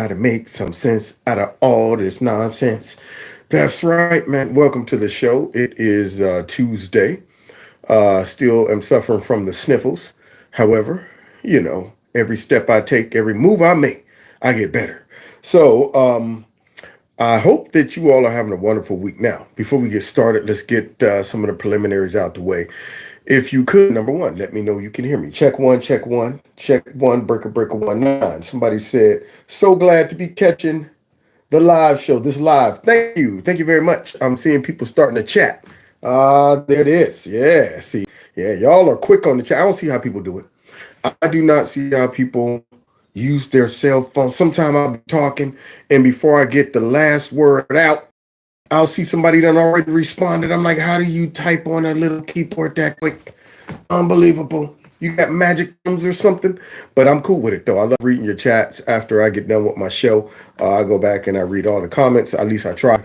to make some sense out of all this nonsense. That's right, man. Welcome to the show. It is Tuesday. Still am suffering from the sniffles. However, every step I take, every move I make, I get better. So I hope that you all are having a wonderful week. Now, before we get started, let's get some of the preliminaries out the way. If you could, number one, let me know you can hear me. Check one, check one, check one, breaker 19. Somebody said, so glad to be catching the live show, this live. Thank you. Thank you very much. I'm seeing people starting to chat. There it is. Yeah, see. Yeah, y'all are quick on the chat. I don't see how people do it. I do not see how people use their cell phone. Sometimes I'll be talking, and before I get the last word out, I'll see somebody done already responded. I'm like, how do you type on a little keyboard that quick? Unbelievable. You got magic thumbs or something? But I'm cool with it though. I love reading your chats after I get done with my show. I go back and I read all the comments. At least I try.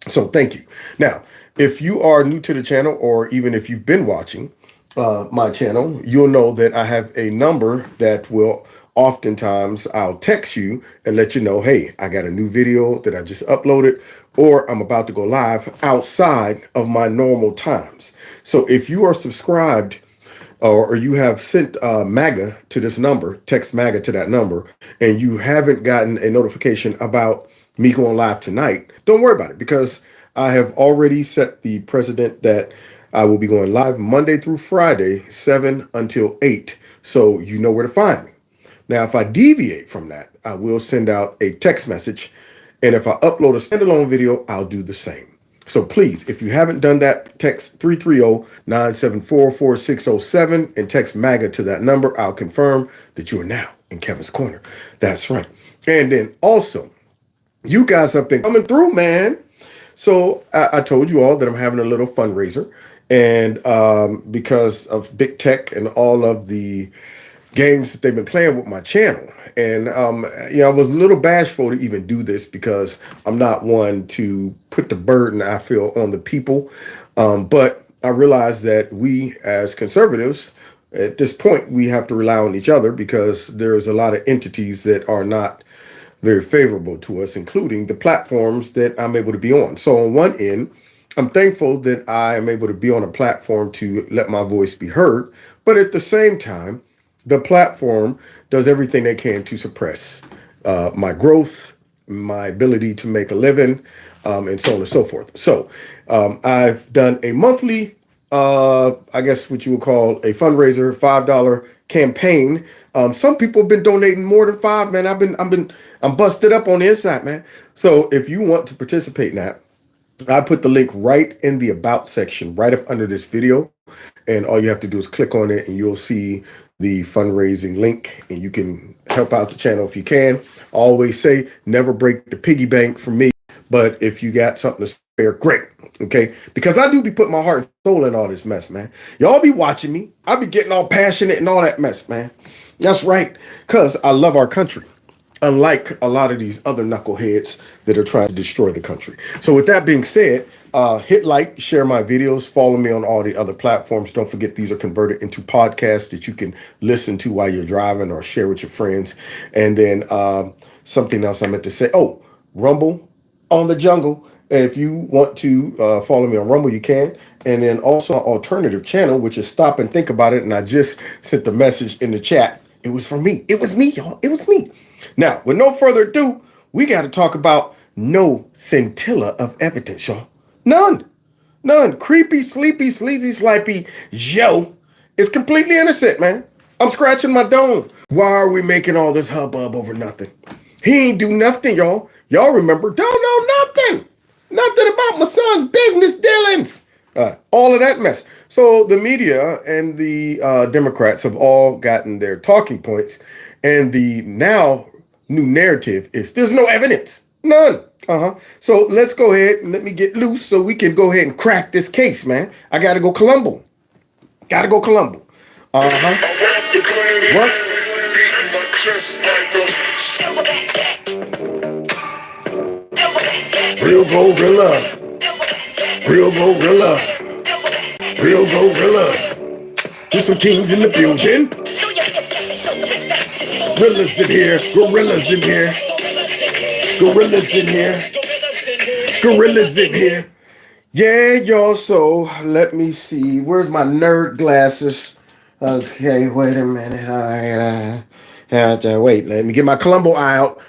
So thank you. Now, if you are new to the channel, or even if you've been watching my channel, you'll know that I have a number that will oftentimes I'll text you and let you know, hey, I got a new video that I just uploaded, or I'm about to go live outside of my normal times. So if you are subscribed or you have sent MAGA to this number, text MAGA to that number, and you haven't gotten a notification about me going live tonight, don't worry about it, because I have already set the precedent that I will be going live Monday through Friday, 7 until 8. So you know where to find me. Now, if I deviate from that, I will send out a text message. And if I upload a standalone video, I'll do the same. So please, if you haven't done that, text 330-974-4607 and text MAGA to that number. I'll confirm that you are now in Kevin's Corner. That's right. And then also, you guys have been coming through, man. So I told you all that I'm having a little fundraiser. And because of big tech and all of the games that they've been playing with my channel. And, I was a little bashful to even do this because I'm not one to put the burden, I feel, on the people. But I realize that we as conservatives, at this point, we have to rely on each other because there's a lot of entities that are not very favorable to us, including the platforms that I'm able to be on. So on one end, I'm thankful that I am able to be on a platform to let my voice be heard. But at the same time, the platform does everything they can to suppress my growth, my ability to make a living, and so on and so forth. So I've done a monthly, I guess what you would call a fundraiser, $5 campaign. Some people have been donating more than $5, man. I'm busted up on the inside, man. So if you want to participate in that, I put the link right in the about section, right up under this video. And all you have to do is click on it and you'll see the fundraising link, and you can help out the channel if you can. I always say, never break the piggy bank for me. But if you got something to spare, great. Okay. Because I do be putting my heart and soul in all this mess, man. Y'all be watching me. I be getting all passionate and all that mess, man. That's right. Because I love our country, unlike a lot of these other knuckleheads that are trying to destroy the country. So with that being said, hit like, share my videos, follow me on all the other platforms. Don't forget, these are converted into podcasts that you can listen to while you're driving or share with your friends. And then something else I meant to say. Oh, Rumble on the Jungle. If you want to follow me on Rumble, you can. And then also an alternative channel, which is Stop and Think About It. And I just sent the message in the chat. It was for me. It was me, y'all. It was me. Now, with no further ado, we got to talk about no scintilla of evidence, y'all. None. None. Creepy, sleepy, sleazy, slipey Joe is completely innocent, man. I'm scratching my dome. Why are we making all this hubbub over nothing? He ain't do nothing, y'all. Y'all remember, don't know nothing. Nothing about my son's business dealings. All of that mess. So the media and the Democrats have all gotten their talking points. And the now new narrative is there's no evidence. None. So let's go ahead and let me get loose so we can go ahead and crack this case, man. I got to go Columbo. Got to go Columbo. What? Real gorilla. Real gorilla. Real gorilla. There's some kings in the building. Gorillas in here. Gorillas in here. Gorillas in here. Gorillas in here. Yeah, y'all. So let me see. Where's my nerd glasses? Okay, wait a minute. All right. Wait, let me get my Columbo eye out.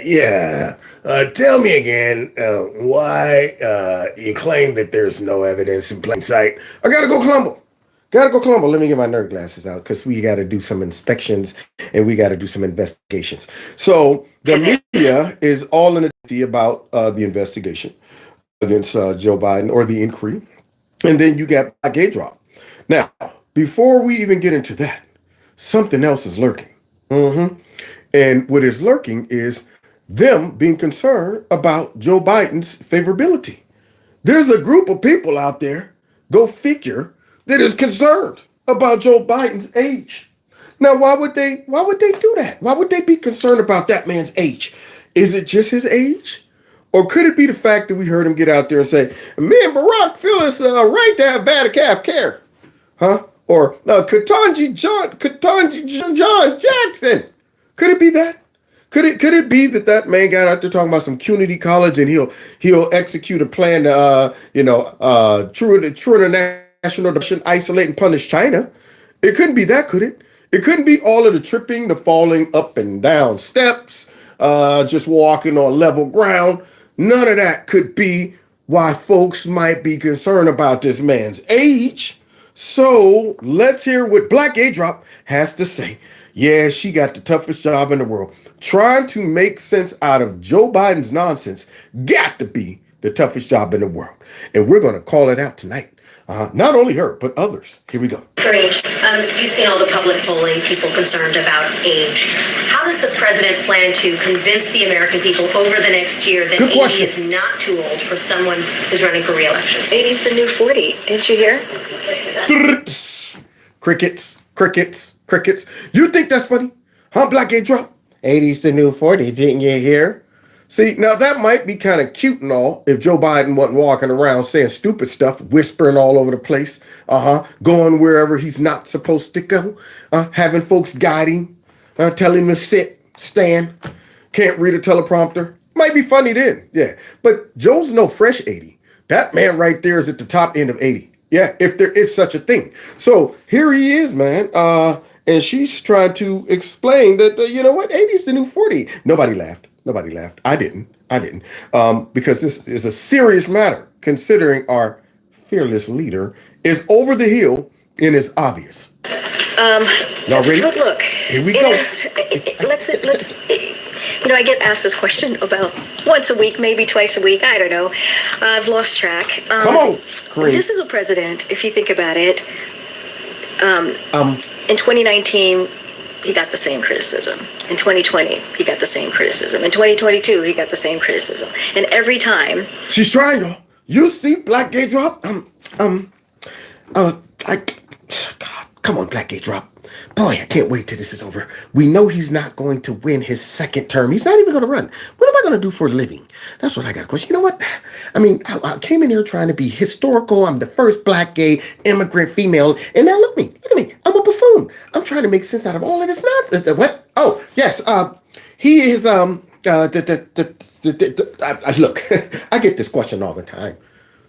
Yeah. Tell me again why you claim that there's no evidence in plain sight. I gotta go Columbo. Gotta go Columbo. Let me get my nerd glasses out because we got to do some inspections and we got to do some investigations. So the media is all in the about the investigation against Joe Biden or the inquiry. And then you got a gay drop. Now, before we even get into that, something else is lurking. And what is lurking is them being concerned about Joe Biden's favorability. There's a group of people out there, go figure, that is concerned about Joe Biden's age. Now, why would they do that? Why would they be concerned about that man's age? Is it just his age? Or could it be the fact that we heard him get out there and say, me and Barack feel it's right to have Vandercalf care? Huh? Or Ketanji John Jackson. Could it be that? Could it be that man got out there talking about some community college and he'll execute a plan to true international depression, isolate and punish China? It couldn't be that, could it? It couldn't be all of the tripping, the falling up and down steps, just walking on level ground. None of that could be why folks might be concerned about this man's age. So let's hear what Black A Drop has to say. Yeah, she got the toughest job in the world. Trying to make sense out of Joe Biden's nonsense got to be the toughest job in the world. And we're going to call it out tonight. Not only her, but others. Here we go. Great. You've seen all the public polling, people concerned about age. How does the president plan to convince the American people over the next year that 80 is not too old for someone who's running for re-election? 80 is the new 40. Didn't you hear? Crickets, crickets, crickets. You think that's funny? Huh, Black A Drop? 80's the new 40, didn't you hear? See, now that might be kind of cute and all if Joe Biden wasn't walking around saying stupid stuff, whispering all over the place, going wherever he's not supposed to go, having folks guide him, telling him to sit, stand, can't read a teleprompter. Might be funny then, yeah. But Joe's no fresh 80. That man right there is at the top end of 80. Yeah, if there is such a thing. So here he is, man. And she's trying to explain that, 80 is the new 40. Nobody laughed. I didn't. Because this is a serious matter, considering our fearless leader is over the hill and is obvious. Y'all ready? Look, here we go. Let's. I get asked this question about once a week, maybe twice a week. I don't know. I've lost track. Come on, Green. This is a president, if you think about it. In 2019. He got the same criticism. In 2020, he got the same criticism. In 2022, he got the same criticism. And every time... She's trying, y'all. You see Black A Drop? God, come on, Black A Drop. Boy, I can't wait till this is over. We know he's not going to win his second term. He's not even going to run. What am I going to do for a living? That's what I got a question. You know what? I mean, I came in here trying to be historical. I'm the first Black gay immigrant female. And now look at me. I'm a buffoon. I'm trying to make sense out of all of this nonsense. What? Oh, yes. He is, look, I get this question all the time.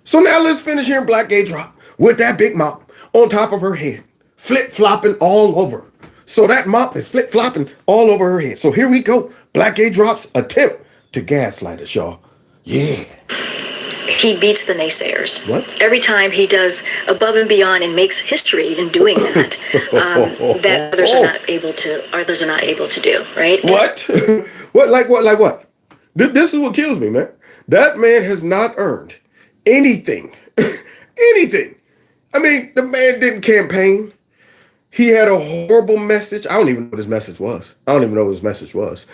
So now let's finish hearing Black A Drop with that big mop on top of her head, flip-flopping all over. So that mop is flip-flopping all over her head. So here we go. Black A Drop's attempt to gaslight us, y'all. Yeah. He beats the naysayers. What? Every time he does above and beyond and makes history in doing that, that others are not able to do, right? What? What? This is what kills me, man. That man has not earned anything. Anything. I mean, the man didn't campaign. He had a horrible message. I don't even know what his message was.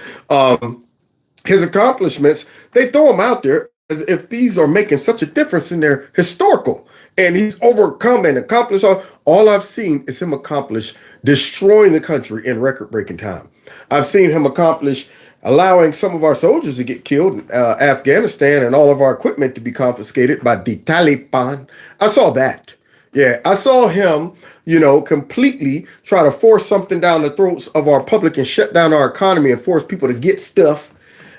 His accomplishments, they throw him out there as if these are making such a difference in their historical. And he's overcome and accomplished all I've seen is him accomplish destroying the country in record-breaking time. I've seen him accomplish allowing some of our soldiers to get killed in Afghanistan and all of our equipment to be confiscated by the Taliban. I saw that. Yeah, I saw him, completely try to force something down the throats of our public and shut down our economy and force people to get stuff.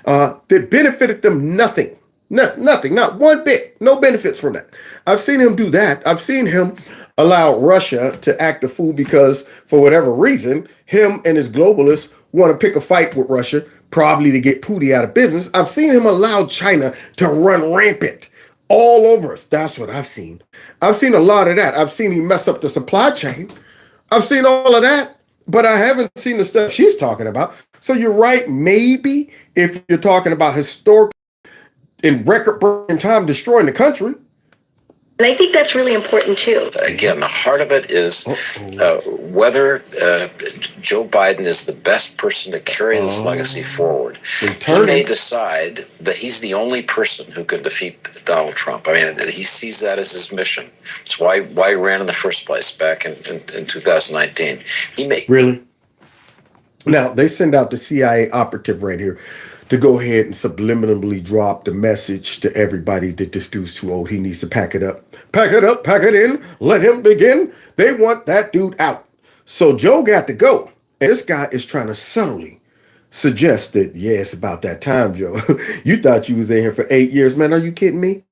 that benefited them nothing. Nothing, not one bit, no benefits from that. I've seen him do that. I've seen him allow Russia to act a fool because, for whatever reason, him and his globalists want to pick a fight with Russia, probably to get Putin out of business. I've seen him allow China to run rampant all over us. That's what I've seen. I've seen a lot of that. I've seen him mess up the supply chain. I've seen all of that, but I haven't seen the stuff she's talking about. So you're right. Maybe if you're talking about historic in record-breaking time destroying the country. And I think that's really important too. Again, the heart of it is whether Joe Biden is the best person to carry this legacy forward. He may decide that he's the only person who can defeat Donald Trump. I mean, he sees that as his mission. It's why he ran in the first place back in 2019. He may really. Now they send out the CIA operative right here to go ahead and subliminally drop the message to everybody that this dude's too old. He needs to pack it up, pack it in, let him begin. They want that dude out. So Joe got to go. And this guy is trying to subtly suggest that, yeah, it's about that time, Joe. You thought you was in here for 8 years, man. Are you kidding me?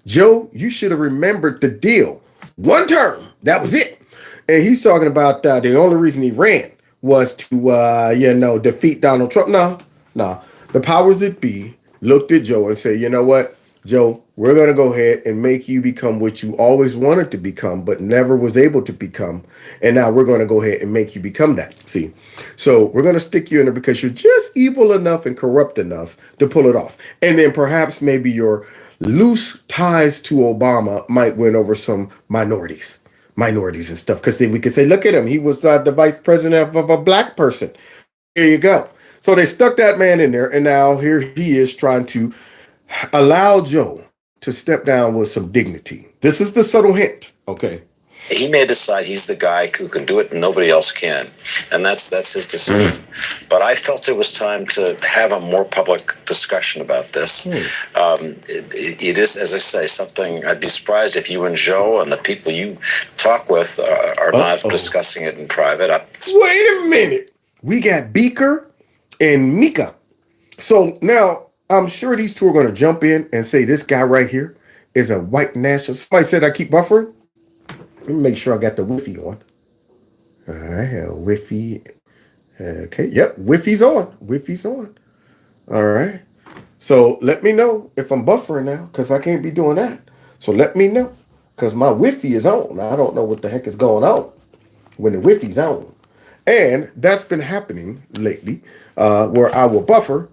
Joe, you should have remembered the deal. One term, that was it. And he's talking about the only reason he ran was to, defeat Donald Trump. No. The powers that be looked at Joe and said, you know what, Joe, we're going to go ahead and make you become what you always wanted to become, but never was able to become. And now we're going to go ahead and make you become that. See, so we're going to stick you in there because you're just evil enough and corrupt enough to pull it off. And then perhaps maybe your loose ties to Obama might win over some minorities and stuff. Because then we could say, look at him. He was the vice president of a black person. Here you go. So they stuck that man in there, and now here he is trying to allow Joe to step down with some dignity. This is the subtle hint, okay? He may decide he's the guy who can do it and nobody else can, and that's his decision. But I felt it was time to have a more public discussion about this. It is, as I say, something I'd be surprised if you and Joe and the people you talk with are not discussing it in private. Wait a minute. We got Beaker and Mika. So now I'm sure these two are going to jump in and say this guy right here is a white nationalist. Somebody said I keep buffering. Let me make sure I got the Wi-Fi on. All right, Wi-Fi. Okay, yep, Wi-Fi's on. Wi-Fi's on. All right. So let me know if I'm buffering now because I can't be doing that. So let me know because my Wi-Fi is on. I don't know what the heck is going on when the Wi-Fi's on. And that's been happening lately where I will buffer,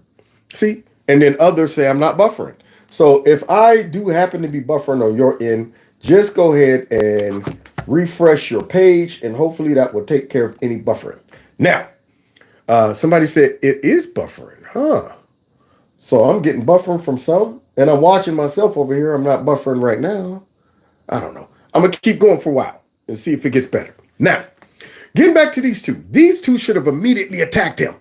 see, and then others say I'm not buffering. So if I do happen to be buffering on your end, just go ahead and refresh your page and hopefully that will take care of any buffering. Now, somebody said it is buffering, huh? So I'm getting buffering from some and I'm watching myself over here. I'm not buffering right now. I don't know. I'm going to keep going for a while and see if it gets better. Now, getting back to these two. These two should have immediately attacked him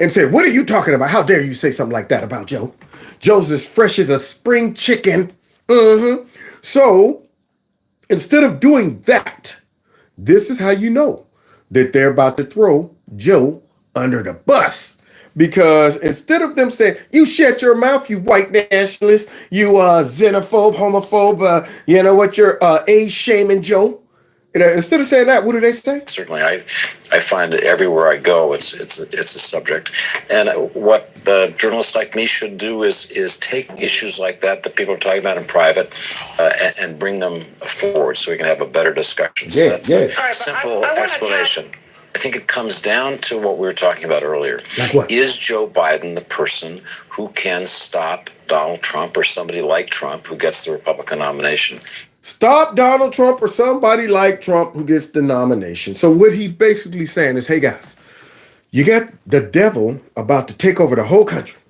and said, what are you talking about? How dare you say something like that about Joe? Joe's as fresh as a spring chicken. So instead of doing that, this is how you know that they're about to throw Joe under the bus. Because instead of them saying, you shut your mouth, you white nationalist, you xenophobe, homophobe, you know what, you're age shaming Joe. Instead of saying that, what do they say? Certainly, I find that everywhere I go, it's a subject. And what journalists like me should do is take issues like that people are talking about in private and bring them forward so we can have a better discussion. So that's a simple explanation. I think it comes down to what we were talking about earlier. Like what? Is Joe Biden the person who can stop Donald Trump or somebody like Trump who gets the Republican nomination? Stop Donald Trump or somebody like Trump who gets the nomination. So what he's basically saying is, hey guys, you got the devil about to take over the whole country.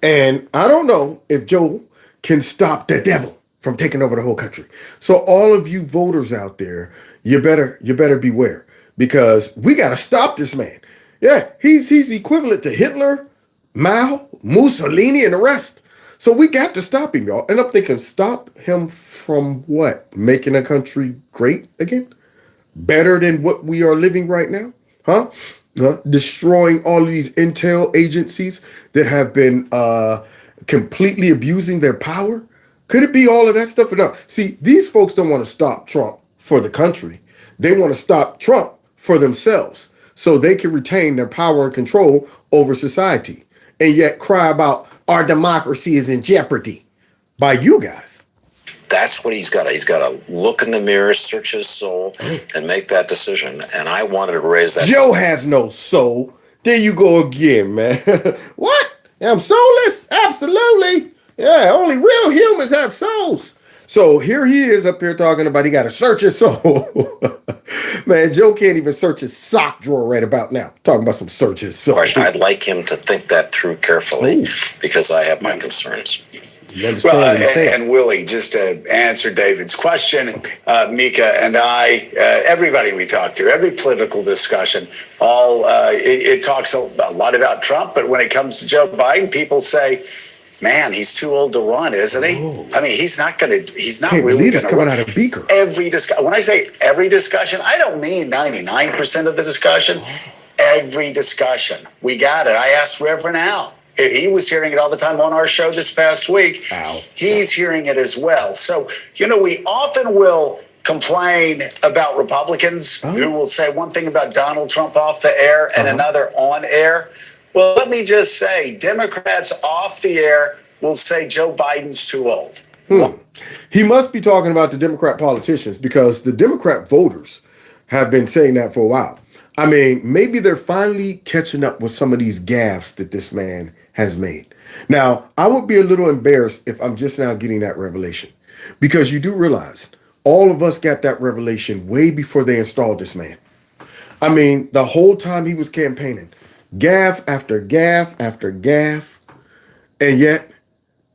And I don't know if Joe can stop the devil from taking over the whole country. So all of you voters out there, you better beware. Because we got to stop this man. Yeah, he's equivalent to Hitler, Mao, Mussolini, and the rest. So we got to stop him, y'all. And I'm thinking, stop him from what? Making a country great again? Better than what we are living right now? Huh? destroying all of these intel agencies that have been completely abusing their power? Could it be all of that stuff? No. See, these folks don't want to stop Trump for the country. They want to stop Trump for themselves so they can retain their power and control over society and yet cry about our democracy is in jeopardy by you guys. That's what he's got. He's got to look in the mirror, search his soul, and make that decision. And I wanted to raise that. Joe has no soul. There you go again, man. What? I'm soulless? Absolutely. Yeah, only real humans have souls. So here he is up here talking about he got to search his soul. Man, Joe can't even search his sock drawer right about now. Talking about some search his soul. I'd like him to think that through carefully because I have my concerns. Well, and Willie, just to answer David's question, Mika and I, everybody we talk to, every political discussion, it talks a lot about Trump, but when it comes to Joe Biden, people say, man, he's too old to run, isn't he? Oh. I mean, he's not really going to coming out of Beaker. When I say every discussion, I don't mean 99% of the discussion. Every discussion. We got it. I asked Reverend Al. He was hearing it all the time on our show this past week. Ow. He's hearing it as well. So, we often will complain about Republicans who will say one thing about Donald Trump off the air and another on air. Well, let me just say, Democrats off the air will say Joe Biden's too old. He must be talking about the Democrat politicians because the Democrat voters have been saying that for a while. I mean, maybe they're finally catching up with some of these gaffes that this man has made. Now, I would be a little embarrassed if I'm just now getting that revelation because you do realize all of us got that revelation way before they installed this man. I mean, the whole time he was campaigning, gaffe after gaffe after gaffe, and yet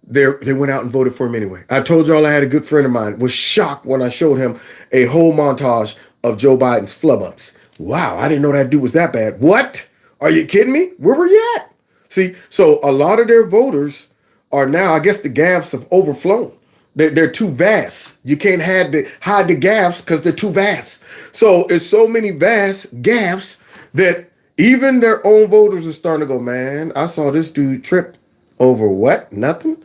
they went out and voted for him anyway. I told y'all I had a good friend of mine was shocked when I showed him a whole montage of Joe Biden's flub-ups. Wow, I didn't know that dude was that bad. What? Are you kidding me? Where were you at? See, so a lot of their voters are now, I guess the gaffes have overflown. They're too vast. You can't hide the gaffes because they're too vast. So it's so many vast gaffes that even their own voters are starting to go, man, I saw this dude trip over what? Nothing?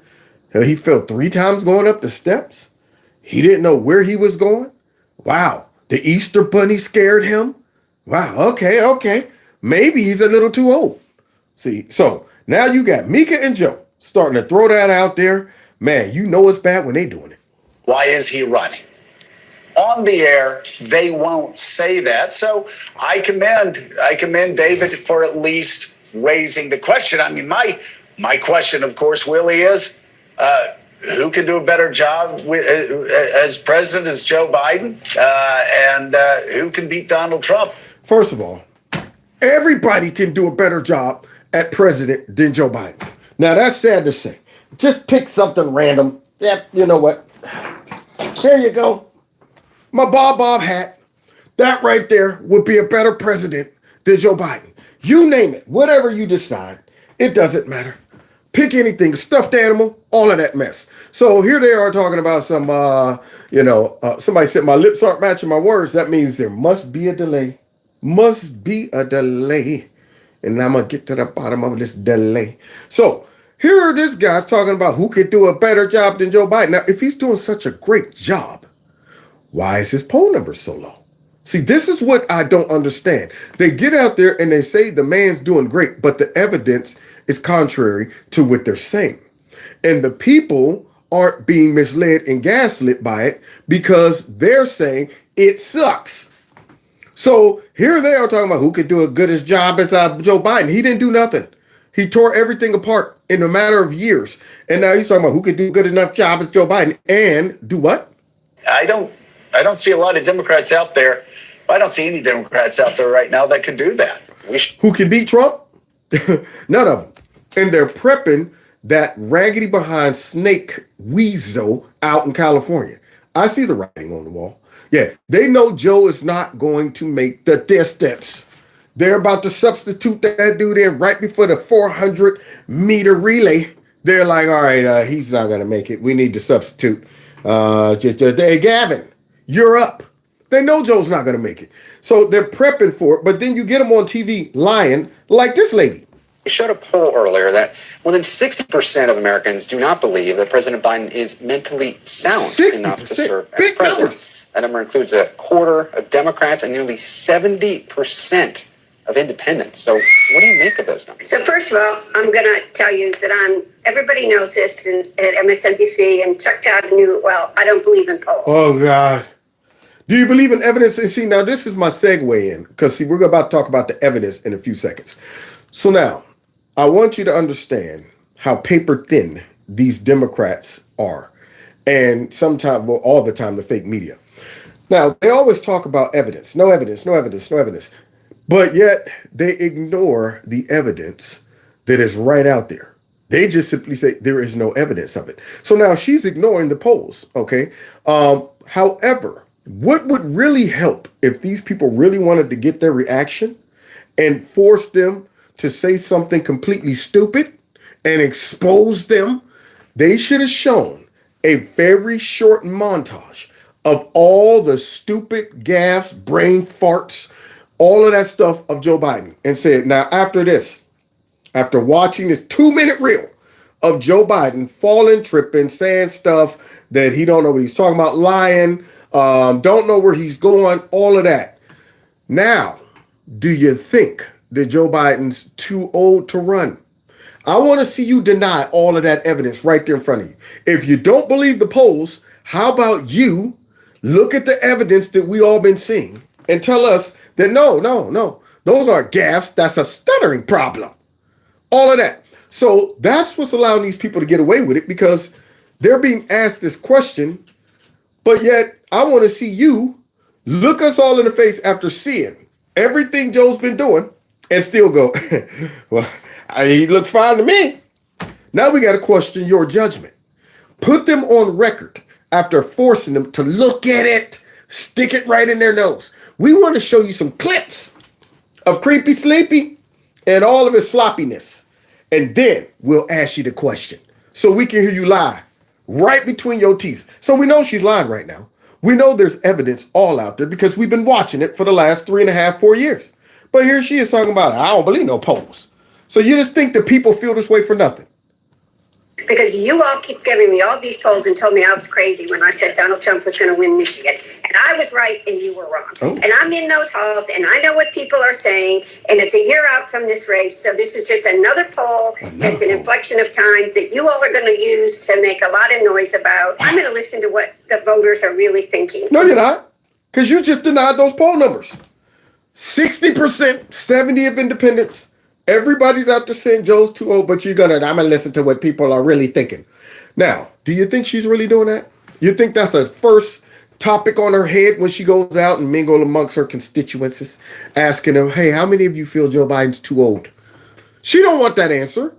He fell 3 times going up the steps. He didn't know where he was going. Wow. The Easter Bunny scared him. Wow. Okay. Maybe he's a little too old. See, so now you got Mika and Joe starting to throw that out there. Man, you know it's bad when they doing it. Why is he running? On the air, they won't say that. So I commend David for at least raising the question. I mean, my question, of course, Willie, is who can do a better job as president as Joe Biden, and who can beat Donald Trump? First of all, everybody can do a better job at president than Joe Biden. Now, that's sad to say. Just pick something random. Yep, you know what? There you go. My Bob hat. That right there would be a better president than Joe Biden. You name it. Whatever you decide. It doesn't matter. Pick anything. A stuffed animal. All of that mess. So here they are talking about some, somebody said my lips aren't matching my words. That means there must be a delay. Must be a delay. And I'm going to get to the bottom of this delay. So here this guy's talking about who could do a better job than Joe Biden. Now, if he's doing such a great job, why is his poll number so low? See, this is what I don't understand. They get out there and they say the man's doing great, but the evidence is contrary to what they're saying. And the people aren't being misled and gaslit by it because they're saying it sucks. So here they are talking about who could do a good as job as Joe Biden. He didn't do nothing. He tore everything apart in a matter of years. And now he's talking about who could do a good enough job as Joe Biden and do what? I don't see a lot of Democrats out there. I don't see any Democrats out there right now that could do that. Who can beat Trump? None of them. And they're prepping that raggedy behind snake weasel out in California. I see the writing on the wall. Yeah, they know Joe is not going to make the distance. They're about to substitute that dude in right before the 400-meter relay. They're like, all right, he's not going to make it. We need to substitute. Hey, Gavin, you're up. They know Joe's not going to make it. So they're prepping for it. But then you get them on TV lying like this lady. We showed a poll earlier that more than 60% of Americans do not believe that President Biden is mentally sound enough to serve as president. Numbers. That number includes a quarter of Democrats and nearly 70% of independents. So what do you make of those numbers? So first of all, I'm going to tell you that everybody knows this at MSNBC, and Chuck Todd knew it well. I don't believe in polls. Oh, God. Do you believe in evidence? And see, now this is my segue in, because see, we're about to talk about the evidence in a few seconds. So now, I want you to understand how paper thin these Democrats are. And sometimes, well, all the time, the fake media. Now, they always talk about evidence. No evidence, no evidence, no evidence. But yet, they ignore the evidence that is right out there. They just simply say there is no evidence of it. So now she's ignoring the polls, okay? However, what would really help if these people really wanted to get their reaction and force them to say something completely stupid and expose them? They should have shown a very short montage of all the stupid gaffes, brain farts, all of that stuff of Joe Biden and said, now after this, after watching this 2-minute reel of Joe Biden falling, tripping, saying stuff that he don't know what he's talking about, lying, don't know where he's going, all of that. Now, do you think that Joe Biden's too old to run? I want to see you deny all of that evidence right there in front of you. If you don't believe the polls, how about you look at the evidence that we all been seeing and tell us that no, those aren't gaffes. That's a stuttering problem. All of that. So that's what's allowing these people to get away with it, because they're being asked this question, but yet I want to see you look us all in the face after seeing everything Joe's been doing and still go, well, he looks fine to me. Now we got to question your judgment. Put them on record after forcing them to look at it, stick it right in their nose. We want to show you some clips of Creepy Sleepy and all of his sloppiness. And then we'll ask you the question so we can hear you lie right between your teeth. So we know she's lying right now. We know there's evidence all out there because we've been watching it for the last 3.5, 4 years. But here she is talking about, I don't believe no polls. So you just think that people feel this way for nothing? Because you all keep giving me all these polls and told me I was crazy when I said Donald Trump was going to win Michigan. And I was right and you were wrong. Oh. And I'm in those halls and I know what people are saying. And it's a year out from this race. So this is just another poll. It's an inflection of time that you all are going to use to make a lot of noise about. I'm going to listen to what the voters are really thinking. No, you're not. Because you just denied those poll numbers. 60%, 70 of independents. Everybody's out there saying Joe's too old, but I'm gonna listen to what people are really thinking. Now, do you think she's really doing that? You think that's a first topic on her head when she goes out and mingle amongst her constituencies, asking them, hey, how many of you feel Joe Biden's too old? She don't want that answer.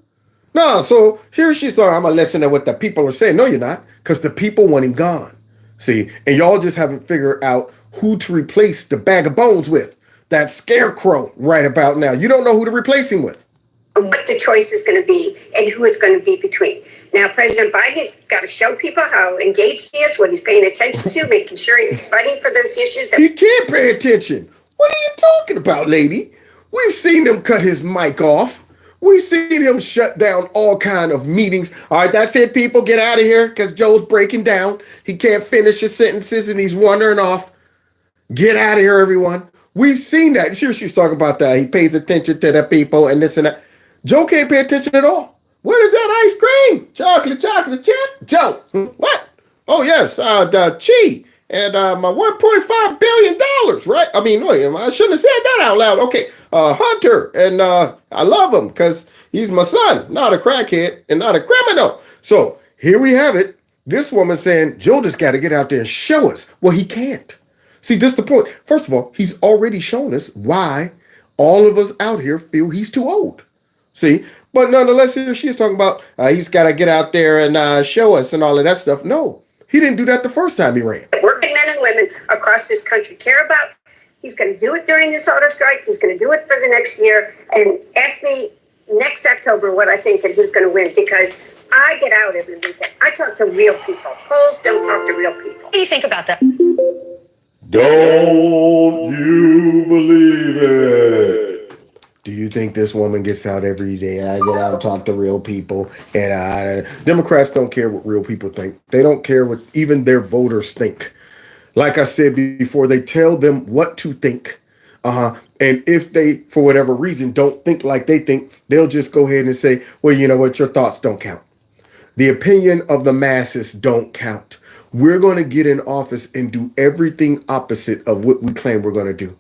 No, so here she's saying, I'm gonna listen to what the people are saying. No, you're not, because the people want him gone. See, and y'all just haven't figured out who to replace the bag of bones with. That scarecrow right about now. You don't know who to replace him with. What the choice is going to be and who it's going to be between. Now, President Biden has got to show people how engaged he is, what he's paying attention to, making sure he's fighting for those issues. He can't pay attention. What are you talking about, lady? We've seen him cut his mic off. We've seen him shut down all kind of meetings. All right, that's it, people. Get out of here because Joe's breaking down. He can't finish his sentences and he's wandering off. Get out of here, everyone. We've seen that. Sure, she's talking about that. He pays attention to the people and this and that. Joe can't pay attention at all. What is that ice cream? Chocolate chip? Joe, what? Oh, yes, the chi and my $1.5 billion, right? I mean, I shouldn't have said that out loud. Okay, Hunter, and I love him because he's my son, not a crackhead and not a criminal. So here we have it. This woman saying, Joe just got to get out there and show us. Well, he can't. See, this is the point. First of all, he's already shown us why all of us out here feel he's too old. See, but nonetheless, here she is talking about he's got to get out there and show us and all of that stuff. No, he didn't do that the first time he ran. Working men and women across this country care about. He's going to do it during this auto strike. He's going to do it for the next year. And ask me next October what I think and who's going to win, because I get out every weekend. I talk to real people. Polls don't talk to real people. What do you think about that? Don't you believe it? Do you think this woman gets out every day? I get out and talk to real people. And Democrats don't care what real people think. They don't care what even their voters think. Like I said before, they tell them what to think. And if they, for whatever reason, don't think like they think, they'll just go ahead and say, well, you know what? Your thoughts don't count. The opinion of the masses don't count. We're going to get in office and do everything opposite of what we claim we're going to do.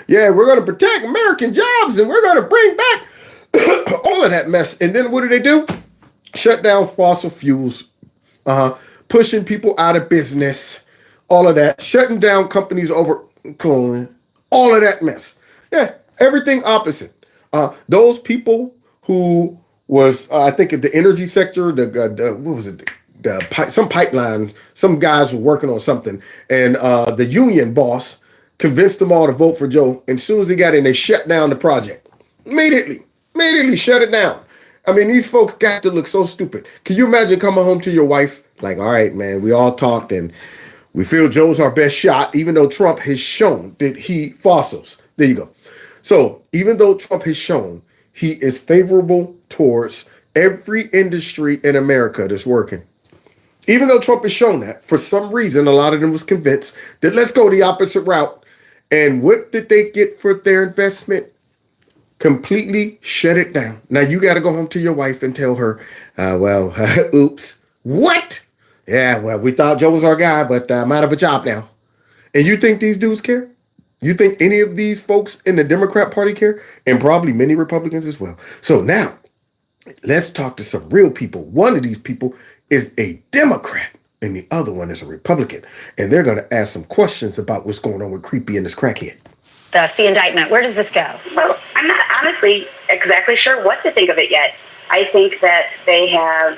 Yeah, we're going to protect American jobs and we're going to bring back all of that mess. And then what do? Shut down fossil fuels, pushing people out of business, all of that, shutting down companies over cloning, all of that mess. Yeah, everything opposite. Those people who was, I think, in the energy sector, what was it? Some pipeline, some guys were working on something, and the union boss convinced them all to vote for Joe. And as soon as he got in, they shut down the project. Immediately shut it down. I mean, these folks got to look so stupid. Can you imagine coming home to your wife, like, all right, man, we all talked and we feel Joe's our best shot, even though Trump has shown that he fossils. There you go. So even though Trump has shown he is favorable towards every industry in America that's working, even though Trump has shown that, for some reason, a lot of them was convinced that let's go the opposite route. And what did they get for their investment? Completely shut it down. Now you got to go home to your wife and tell her, oops. What? Yeah, well, we thought Joe was our guy, but I'm out of a job now. And you think these dudes care? You think any of these folks in the Democrat Party care? And probably many Republicans as well. So now, let's talk to some real people. One of these people is a Democrat and the other one is a Republican. And they're going to ask some questions about what's going on with Creepy and this crackhead. Thus, the indictment. Where does this go? Well, I'm not honestly exactly sure what to think of it yet. I think that they have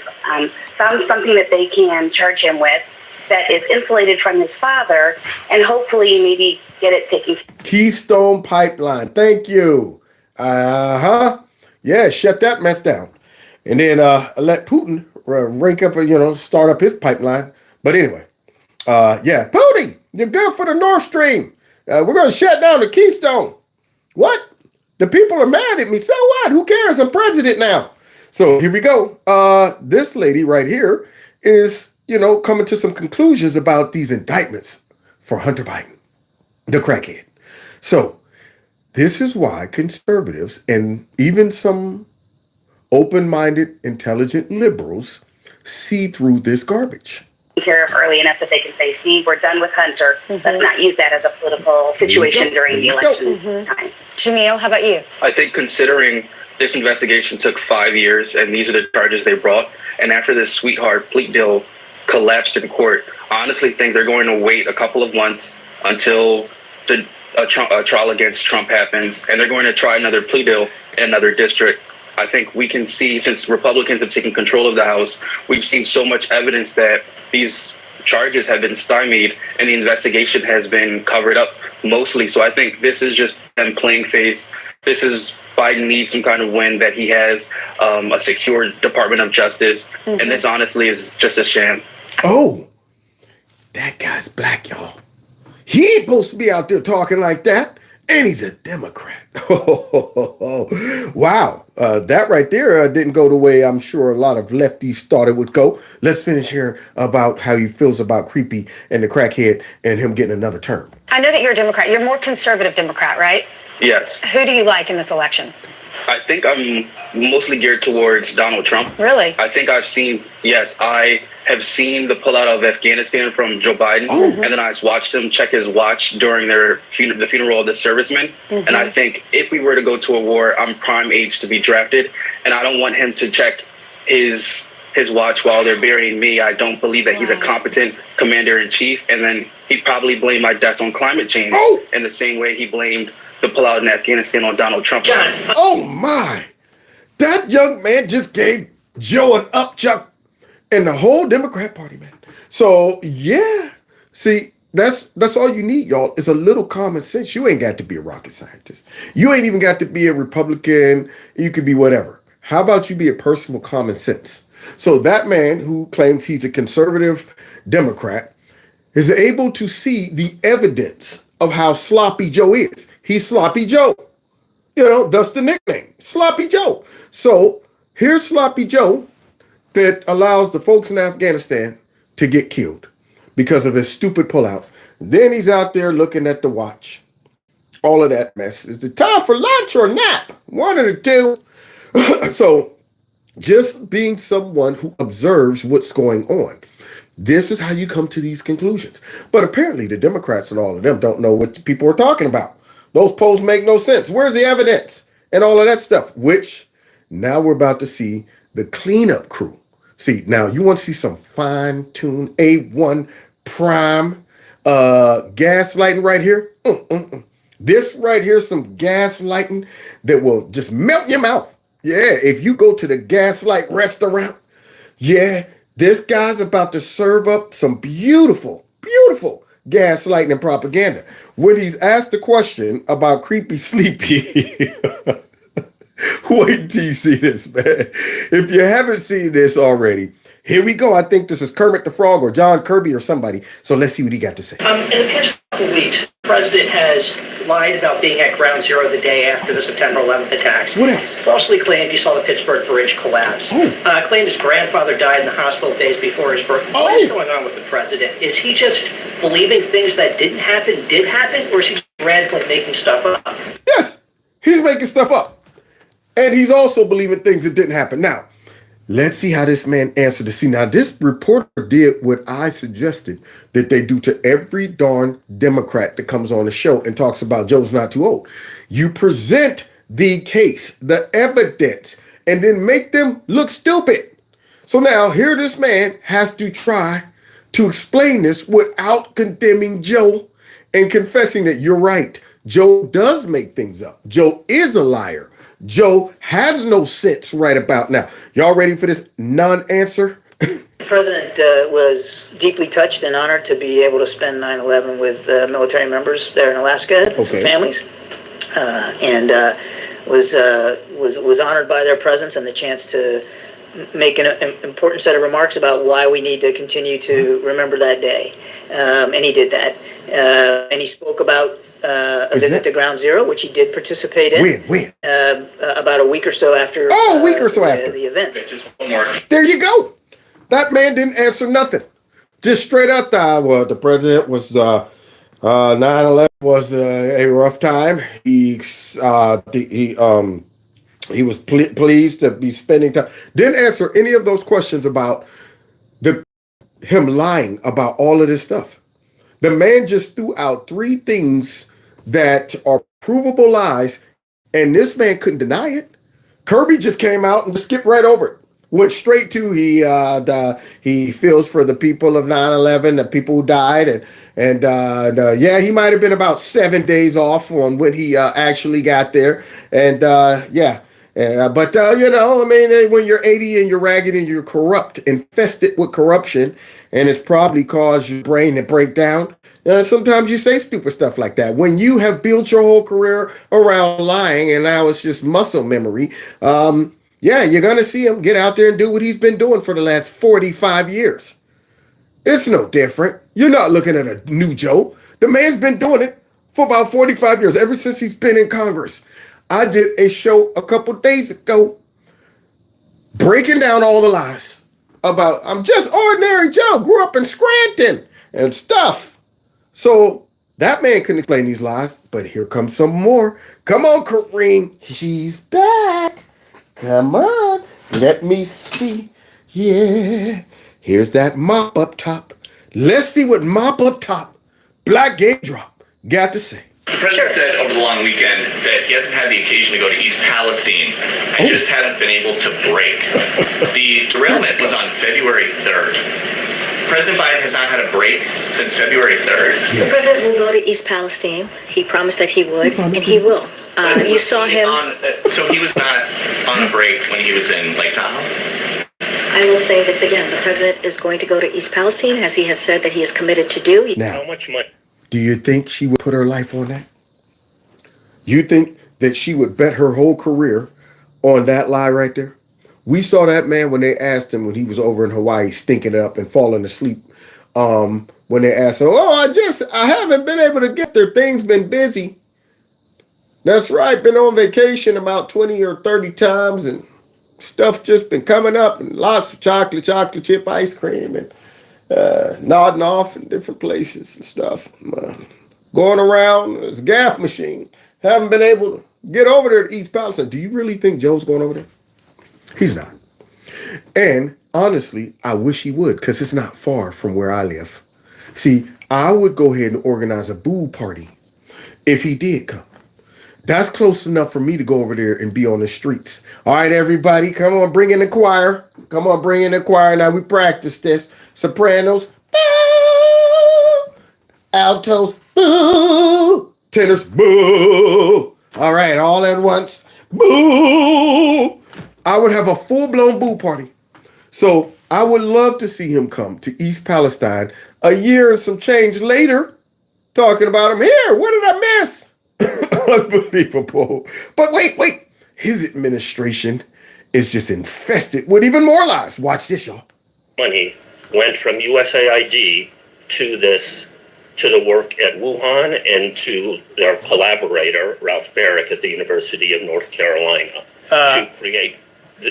found something that they can charge him with that is insulated from his father and hopefully maybe get it taken. Keystone Pipeline. Thank you. Yeah, shut that mess down. And then let Putin rank up, start up his pipeline. But anyway, Putin, you're good for the Nord Stream. We're going to shut down the Keystone. What? The people are mad at me. So what? Who cares? I'm president now. So here we go. This lady right here is, coming to some conclusions about these indictments for Hunter Biden, the crackhead. So this is why conservatives and even some open-minded, intelligent liberals see through this garbage. Care of early enough that they can say, see, we're done with Hunter. Let's not use that as a political situation during the election time. Jamil, how about you? I think considering this investigation took 5 years and these are the charges they brought, and after this sweetheart plea deal collapsed in court, I honestly think they're going to wait a couple of months until a trial against Trump happens, and they're going to try another plea deal in another district. I think we can see, since Republicans have taken control of the House, we've seen so much evidence that these charges have been stymied and the investigation has been covered up mostly. So I think this is just them playing face. This is Biden needs some kind of win that he has a secure Department of Justice. And this honestly is just a sham. Oh, that guy's black, y'all. He ain't supposed to be out there talking like that. And he's a Democrat. Wow. That right there didn't go the way I'm sure a lot of lefties thought it would go. Let's finish here about how he feels about Creepy and the crackhead and him getting another term. I know that you're a Democrat. You're a more conservative Democrat, right? Yes. Who do you like in this election? I think I'm mostly geared towards Donald Trump. Really? I think I have seen the pullout of Afghanistan from Joe Biden. And then I watched him check his watch during the funeral of the servicemen. And I think if we were to go to a war, I'm prime age to be drafted. And I don't want him to check his watch while they're burying me. I don't believe that he's a competent commander-in-chief. And then he'd probably blame my death on climate change in the same way he blamed the pullout in Afghanistan on Donald Trump. Oh my! That young man just gave Joe an upchuck and the whole Democrat Party, man. So yeah, see, that's all you need, y'all. Is a little common sense. You ain't got to be a rocket scientist. You ain't even got to be a Republican. You could be whatever. How about you be a person with common sense? So that man who claims he's a conservative Democrat is able to see the evidence of how sloppy Joe is. He's Sloppy Joe. That's the nickname, Sloppy Joe. So here's Sloppy Joe that allows the folks in Afghanistan to get killed because of his stupid pullout. Then he's out there looking at the watch. All of that mess. Is it time for lunch or nap? One of the two. So just being someone who observes what's going on. This is how you come to these conclusions. But apparently the Democrats and all of them don't know what people are talking about. Those polls make no sense. Where's the evidence? And all of that stuff, which now we're about to see the cleanup crew. See, now you want to see some fine-tuned A1 prime gaslighting right here? This right here is some gaslighting that will just melt your mouth. Yeah, if you go to the Gaslight restaurant, yeah, this guy's about to serve up some beautiful, beautiful gaslighting and propaganda. When he's asked the question about Creepy Sleepy, wait till you see this, man. If you haven't seen this already, here we go. I think this is Kermit the Frog or John Kirby or somebody. So let's see what he got to say. In the past couple of weeks, the president has lied about being at Ground Zero the day after the September 11th attacks. What else? Falsely claimed he saw the Pittsburgh Bridge collapse. Claimed his grandfather died in the hospital days before his birth. What is going on with the president? Is he just believing things that didn't happen did happen, or is he radically making stuff up? Yes, he's making stuff up. And he's also believing things that didn't happen. Now, let's see how this man answered it. See, now this reporter did what I suggested that they do to every darn Democrat that comes on the show and talks about Joe's not too old. You present the case, the evidence, and then make them look stupid. So now here this man has to try to explain this without condemning Joe and confessing that you're right. Joe does make things up. Joe is a liar. Joe has no sense right about now. Y'all ready for this non-answer? The president was deeply touched and honored to be able to spend 9/11 with military members there in Alaska and some families, and was honored by their presence and the chance to make an important set of remarks about why we need to continue to remember that day. And he did that, and he spoke about a visit to Ground Zero, which he did participate in. When? About a week or so after. A week or so after the event. Just one more. There you go. That man didn't answer nothing. Just straight up, the president was 9/11 was a rough time. He was pleased to be spending time. Didn't answer any of those questions about him lying about all of this stuff. The man just threw out three things that are provable lies, and this man couldn't deny it. Kirby just came out and skipped right over it. Went straight to he feels for the people of 9/11, the people who died, and yeah, he might have been about 7 days off on when he actually got there, and but I mean, when you're 80 and you're ragged and you're corrupt, infested with corruption, and it's probably caused your brain to break down. Sometimes you say stupid stuff like that. When you have built your whole career around lying and now it's just muscle memory, you're going to see him get out there and do what he's been doing for the last 45 years. It's no different. You're not looking at a new Joe. The man's been doing it for about 45 years, ever since he's been in Congress. I did a show a couple days ago breaking down all the lies about I'm just ordinary Joe, grew up in Scranton and stuff. So that man couldn't explain these lies, but here comes some more. Come on, Kareem. She's back. Come on. Let me see. Yeah. Here's that mop up top. Let's see what mop up top Black Gay Drop got to say. The president said over the long weekend that he hasn't had the occasion to go to East Palestine and just hadn't been able to break. The derailment was on February 3rd. President Biden has not had a break since February 3rd. The president will go to East Palestine. He promised that he would, and he will. You saw him. So he was not on a break when he was in Lake Tahoe? I will say this again. The president is going to go to East Palestine, as he has said that he is committed to do. Now, How much money? do you think she would put her life on that? You think that she would bet her whole career on that lie right there? We saw that man when they asked him when he was over in Hawaii stinking it up and falling asleep when they ask, I haven't been able to get there. Things been busy. That's right. Been on vacation about 20 or 30 times and stuff just been coming up and lots of chocolate chip ice cream and nodding off in different places and stuff. Going around this gaff machine. Haven't been able to get over there to East Palestine. Do you really think Joe's going over there? He's not. And honestly, I wish he would, because it's not far from where I live. See, I would go ahead and organize a boo party if he did come. That's close enough for me to go over there and be on the streets. All right, everybody, come on, bring in the choir. Come on, bring in the choir. Now we practice this. Sopranos, boo. Altos, boo. Tenors, boo. All right, all at once, boo. I would have a full-blown boo party. So I would love to see him come to East Palestine a year and some change later, talking about him here. What did I miss? Unbelievable. But wait. His administration is just infested with even more lies. Watch this, y'all. Money went from USAID to the work at Wuhan and to their collaborator, Ralph Barrick at the University of North Carolina,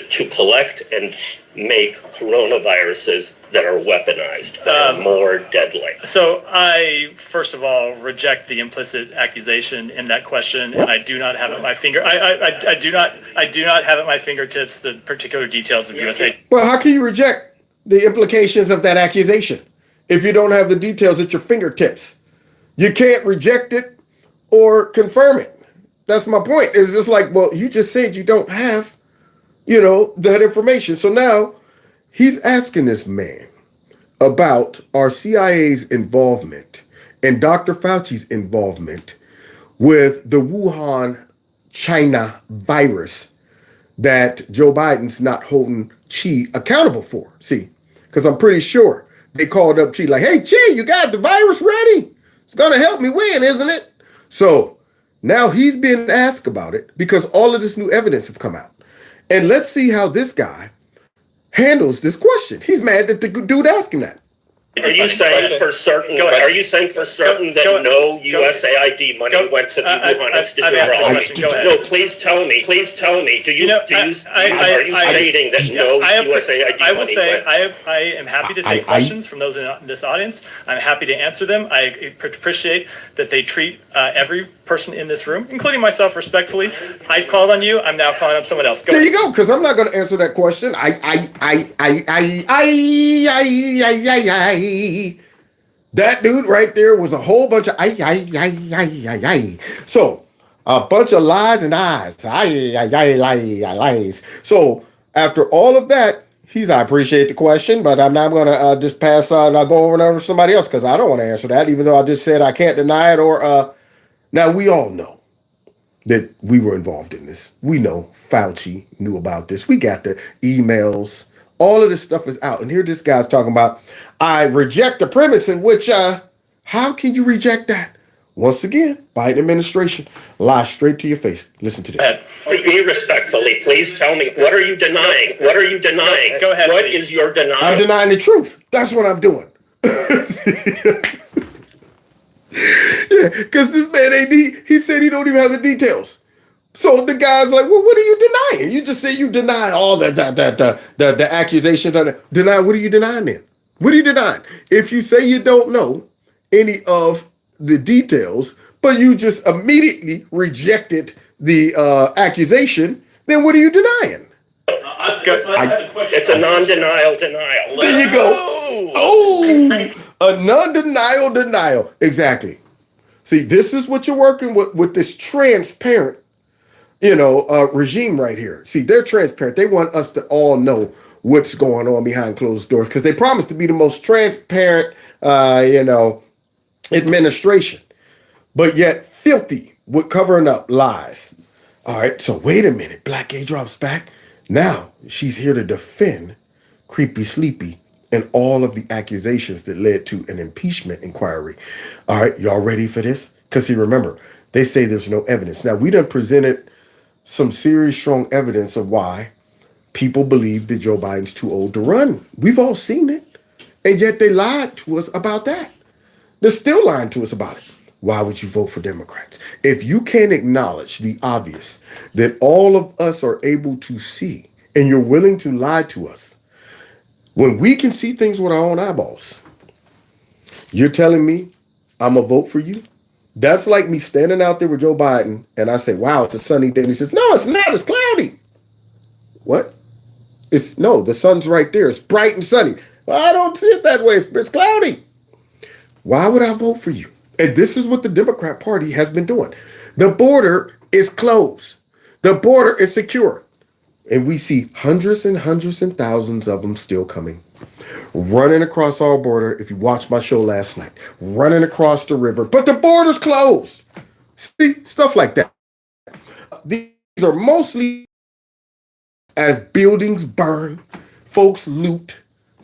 to collect and make coronaviruses that are weaponized, that are more deadly. So I, first of all, reject the implicit accusation in that question, and I do not have at my finger. I do not have at my fingertips the particular details of USA. Well, how can you reject the implications of that accusation if you don't have the details at your fingertips? You can't reject it or confirm it. That's my point. It's just like, well, you just said you don't have, that information. So now he's asking this man about our CIA's involvement and Dr. Fauci's involvement with the Wuhan, China virus that Joe Biden's not holding Xi accountable for. See, because I'm pretty sure they called up Xi like, hey, Xi, you got the virus ready? It's going to help me win, isn't it? So now he's being asked about it because all of this new evidence have come out. And let's see how this guy handles this question. He's mad that the dude asked him that. Are you saying for certain? Are you saying for certain that no USAID money went to the Wuhan Institute? No, please tell me. Please tell me. Are you stating that no USAID money went? I will say I am happy to take questions from those in this audience. I'm happy to answer them. I appreciate that they treat every person in this room, including myself, respectfully. I called on you. I'm now calling on someone else. There you go. Because I'm not going to answer that question. That dude right there was a whole bunch of So a bunch of lies and eyes. Lies. So after all of that, I appreciate the question, but I'm not going to just pass on. I'll go over and over somebody else because I don't want to answer that, even though I just said I can't deny it. Or now we all know that we were involved in this. We know Fauci knew about this. We got the emails. All of this stuff is out. And here this guy's talking about, I reject the premise in which, how can you reject that? Once again, Biden administration lies straight to your face. Listen to this. Me respectfully, please tell me, what are you denying? What are you denying? Go ahead. What is your denial? I'm denying the truth. That's what I'm doing. Yeah, because this man, he said he don't even have the details. So the guy's like, well, what are you denying? You just say you deny all the accusations. Deny, what are you denying then? What are you denying? If you say you don't know any of the details, but you just immediately rejected the accusation, then what are you denying? It's a non-denial denial. There you go. Oh, a non-denial denial. Exactly. See, this is what you're working with this transparent, regime right here. See, they're transparent. They want us to all know what's going on behind closed doors because they promise to be the most transparent, administration, but yet filthy with covering up lies. All right, so wait a minute. Black A drops back. Now she's here to defend Creepy Sleepy and all of the accusations that led to an impeachment inquiry. All right, y'all ready for this? Because see, remember, they say there's no evidence. Now, we done presented some serious, strong evidence of why people believe that Joe Biden's too old to run. We've all seen it. And yet they lied to us about that. They're still lying to us about it. Why would you vote for Democrats? If you can't acknowledge the obvious that all of us are able to see, and you're willing to lie to us, when we can see things with our own eyeballs, you're telling me I'm going to vote for you? That's like me standing out there with Joe Biden and I say, wow, it's a sunny day. And he says, no, it's not. It's cloudy. What? No, the sun's right there. It's bright and sunny. Well, I don't see it that way. It's cloudy. Why would I vote for you? And this is what the Democrat Party has been doing. The border is closed. The border is secure. And we see hundreds and hundreds and thousands of them still coming. Running across our border, if you watched my show last night, running across the river, but the border's closed. See, stuff like that. These are mostly as buildings burn, folks loot,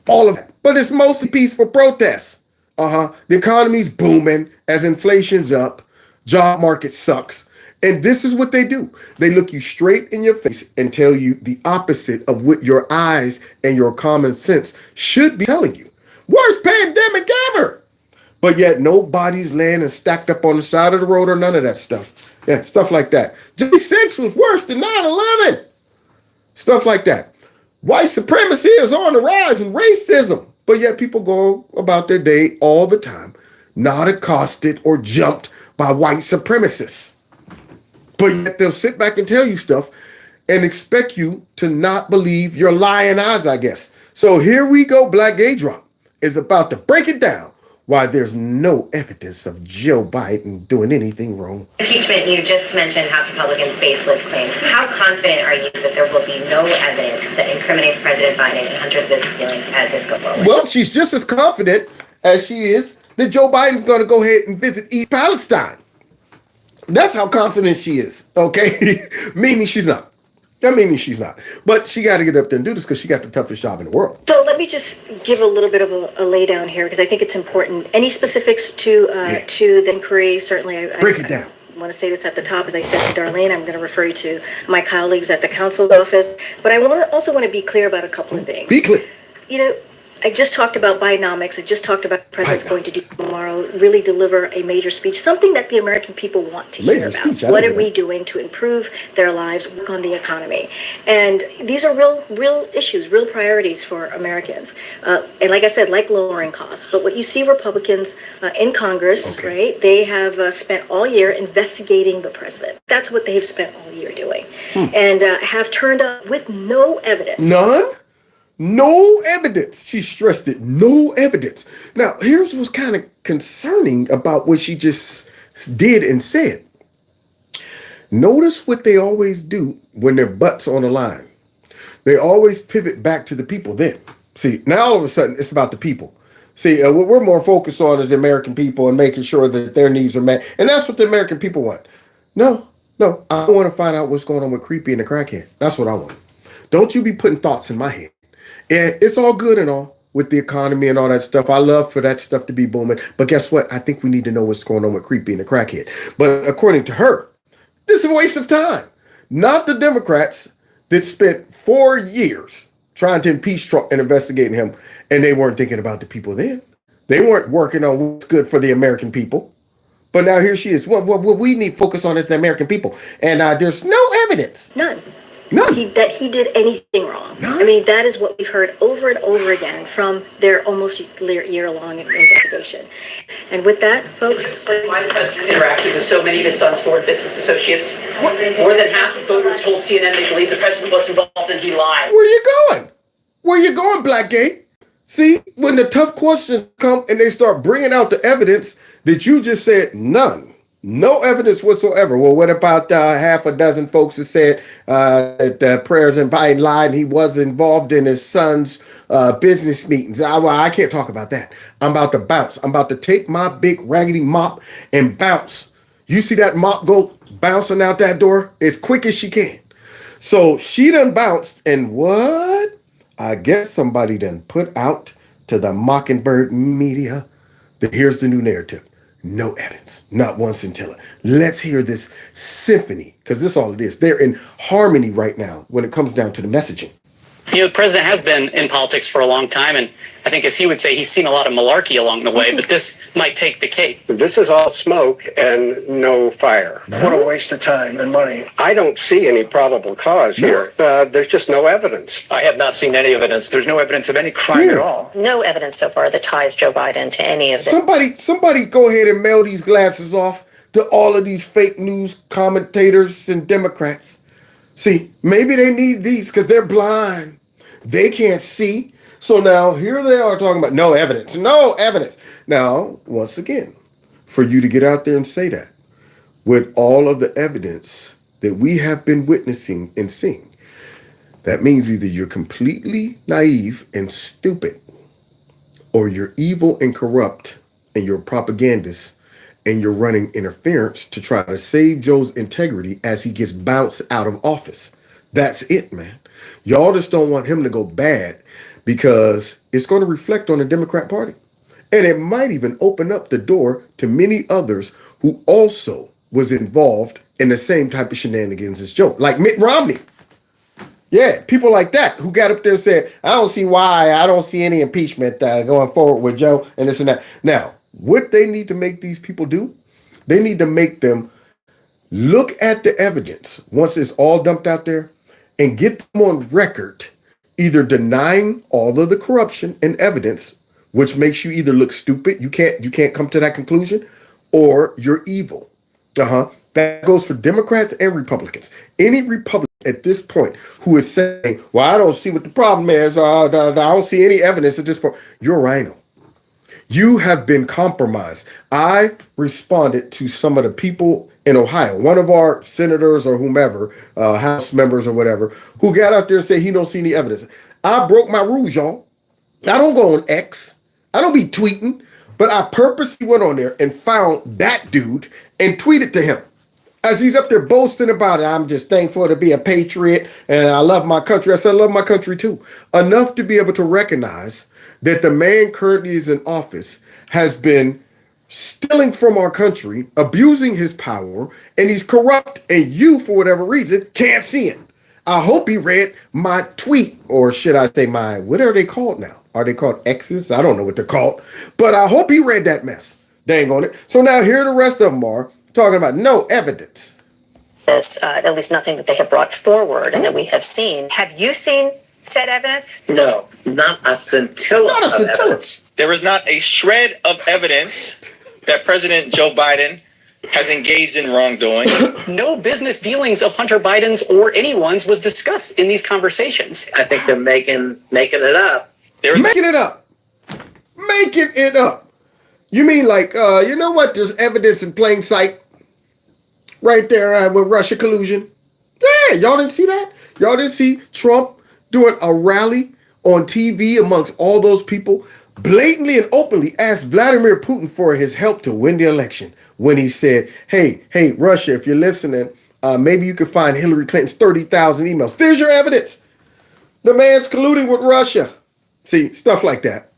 all of that. But it's mostly peaceful protests. The economy's booming as inflation's up, job market sucks. And this is what they do. They look you straight in your face and tell you the opposite of what your eyes and your common sense should be telling you. Worst pandemic ever. But yet nobody's laying and stacked up on the side of the road or none of that stuff. Yeah, stuff like that. J6 was worse than 9/11. Stuff like that. White supremacy is on the rise and racism. But yet people go about their day all the time, not accosted or jumped by white supremacists. But yet they'll sit back and tell you stuff and expect you to not believe your lying eyes, I guess. So here we go. Black Gay Drop is about to break it down why there's no evidence of Joe Biden doing anything wrong. Impeachment, you just mentioned House Republicans' baseless claims. How confident are you that there will be no evidence that incriminates President Biden and Hunter's business dealings as this goes forward? Well, she's just as confident as she is that Joe Biden's going to go ahead and visit East Palestine. That's how confident she is, okay? Meaning she's not. That meaning she's not. But she got to get up there and do this because she got the toughest job in the world. So let me just give a little bit of a lay down here because I think it's important. Any specifics to the inquiry? Certainly, break it down. I want to say this at the top, as I said to Darlene. I'm going to refer you to my colleagues at the counsel's office. But I also want to be clear about a couple of things. Be clear. You know, I just talked about Bidenomics. I just talked about what the president's going to do tomorrow, really deliver a major speech, something that the American people want to hear about. What are we doing to improve their lives, work on the economy? And these are real issues, real priorities for Americans. And like I said, like lowering costs. But what you see Republicans in Congress, right, they have spent all year investigating the president. That's what they've spent all year doing. And have turned up with no evidence. None? No evidence. She stressed it. No evidence. Now, here's what's kind of concerning about what she just did and said. Notice what they always do when their butt's on the line. They always pivot back to the people then. See, now all of a sudden, it's about the people. See, what we're more focused on is the American people and making sure that their needs are met. And that's what the American people want. No, I want to find out what's going on with Creepy and the crackhead. That's what I want. Don't you be putting thoughts in my head. And it's all good and all with the economy and all that stuff. I love for that stuff to be booming. But guess what? I think we need to know what's going on with Creepy and the crackhead. But according to her, this is a waste of time. Not the Democrats that spent 4 years trying to impeach Trump and investigating him. And they weren't thinking about the people then. They weren't working on what's good for the American people. But now here she is. What we need to focus on is the American people. And there's no evidence. None. None. That he did anything wrong. None. I mean, that is what we've heard over and over again from their almost year-long investigation. And with that, folks... Explain why the president interacted with so many of his son's foreign business associates. More than half of voters told CNN they believe the president was involved and he lied. Where you going? Where you going, Blackgate? See, when the tough questions come and they start bringing out the evidence that you just said none. No evidence whatsoever. Well, what about half a dozen folks that said that President Biden lied and he was involved in his son's business meetings? I can't talk about that. I'm about to bounce. I'm about to take my big raggedy mop and bounce. You see that mop go bouncing out that door as quick as she can. So she done bounced and what? I guess somebody done put out to the Mockingbird media that here's the new narrative. No evidence, not one scintilla. Let's hear this symphony, because this is all it is. They're in harmony right now when it comes down to the messaging. The president has been in politics for a long time, and I think, as he would say, he's seen a lot of malarkey along the way, but this might take the cake. This is all smoke and no fire. What a waste of time and money. I don't see any probable cause here. There's just no evidence. I have not seen any evidence. There's no evidence of any crime at all. No evidence so far that ties Joe Biden to any of this. Somebody go ahead and mail these glasses off to all of these fake news commentators and Democrats. See, maybe they need these because they're blind. They can't see. So now here they are talking about no evidence, no evidence. Now, once again, for you to get out there and say that with all of the evidence that we have been witnessing and seeing, that means either you're completely naive and stupid, or you're evil and corrupt and you're a propagandist and you're running interference to try to save Joe's integrity as he gets bounced out of office. That's it, man. Y'all just don't want him to go bad because it's going to reflect on the Democrat Party. And it might even open up the door to many others who also was involved in the same type of shenanigans as Joe, like Mitt Romney. Yeah, people like that who got up there and said, I don't see any impeachment going forward with Joe and this and that. Now, what they need to make these people do, they need to make them look at the evidence once it's all dumped out there and get them on record, either denying all of the corruption and evidence, which makes you either look stupid, you can't come to that conclusion, or you're evil. That goes for Democrats and Republicans. Any Republican at this point who is saying, well, I don't see what the problem is, I don't see any evidence at this point, you're a rhino. You have been compromised. I responded to some of the people in Ohio, one of our senators or whomever, House members or whatever, who got out there and said he don't see any evidence. I broke my rules, y'all. I don't go on X. I don't be tweeting, but I purposely went on there and found that dude and tweeted to him. As he's up there boasting about it, I'm just thankful to be a patriot and I love my country. I said, I love my country too. Enough to be able to recognize that the man currently is in office has been stealing from our country, abusing his power, and he's corrupt, and you, for whatever reason, can't see it. I hope he read my tweet, or should I say what are they called now? Are they called X's? I don't know what they're called, but I hope he read that mess. Dang on it. So now here the rest of them are talking about no evidence. This, at least nothing that they have brought forward and that we have seen. Have you seen said evidence? No, not a scintilla Not a of scintilla. evidence. There is not a shred of evidence that President Joe Biden has engaged in wrongdoing. No business dealings of Hunter Biden's or anyone's was discussed in these conversations. I think they're making it up. Making it up. Making it up. You mean like, you know what? There's evidence in plain sight right there with Russia collusion. Yeah, y'all didn't see that? Y'all didn't see Trump doing a rally on TV amongst all those people, blatantly and openly asked Vladimir Putin for his help to win the election when he said, hey, Russia, if you're listening, maybe you can find Hillary Clinton's 30,000 emails. There's your evidence. The man's colluding with Russia. See, stuff like that.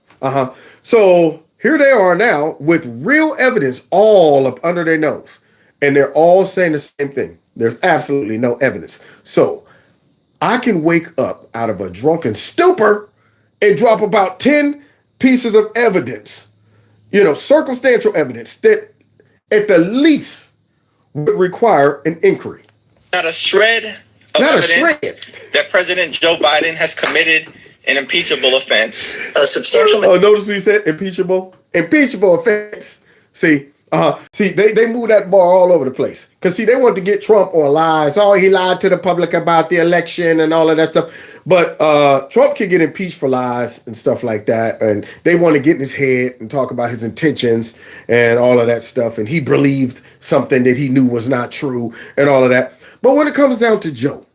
So here they are now with real evidence all up under their nose. And they're all saying the same thing. There's absolutely no evidence. So I can wake up out of a drunken stupor and drop about 10 pieces of evidence, circumstantial evidence that at the least would require an inquiry. Not a shred of evidence that President Joe Biden has committed an impeachable offense. A substantial. Oh, notice what he said? Impeachable offense. See, they moved that bar all over the place. Because, they wanted to get Trump on lies. Oh, he lied to the public about the election and all of that stuff. But Trump can get impeached for lies and stuff like that. And they want to get in his head and talk about his intentions and all of that stuff. And he believed something that he knew was not true and all of that. But when it comes down to Joe,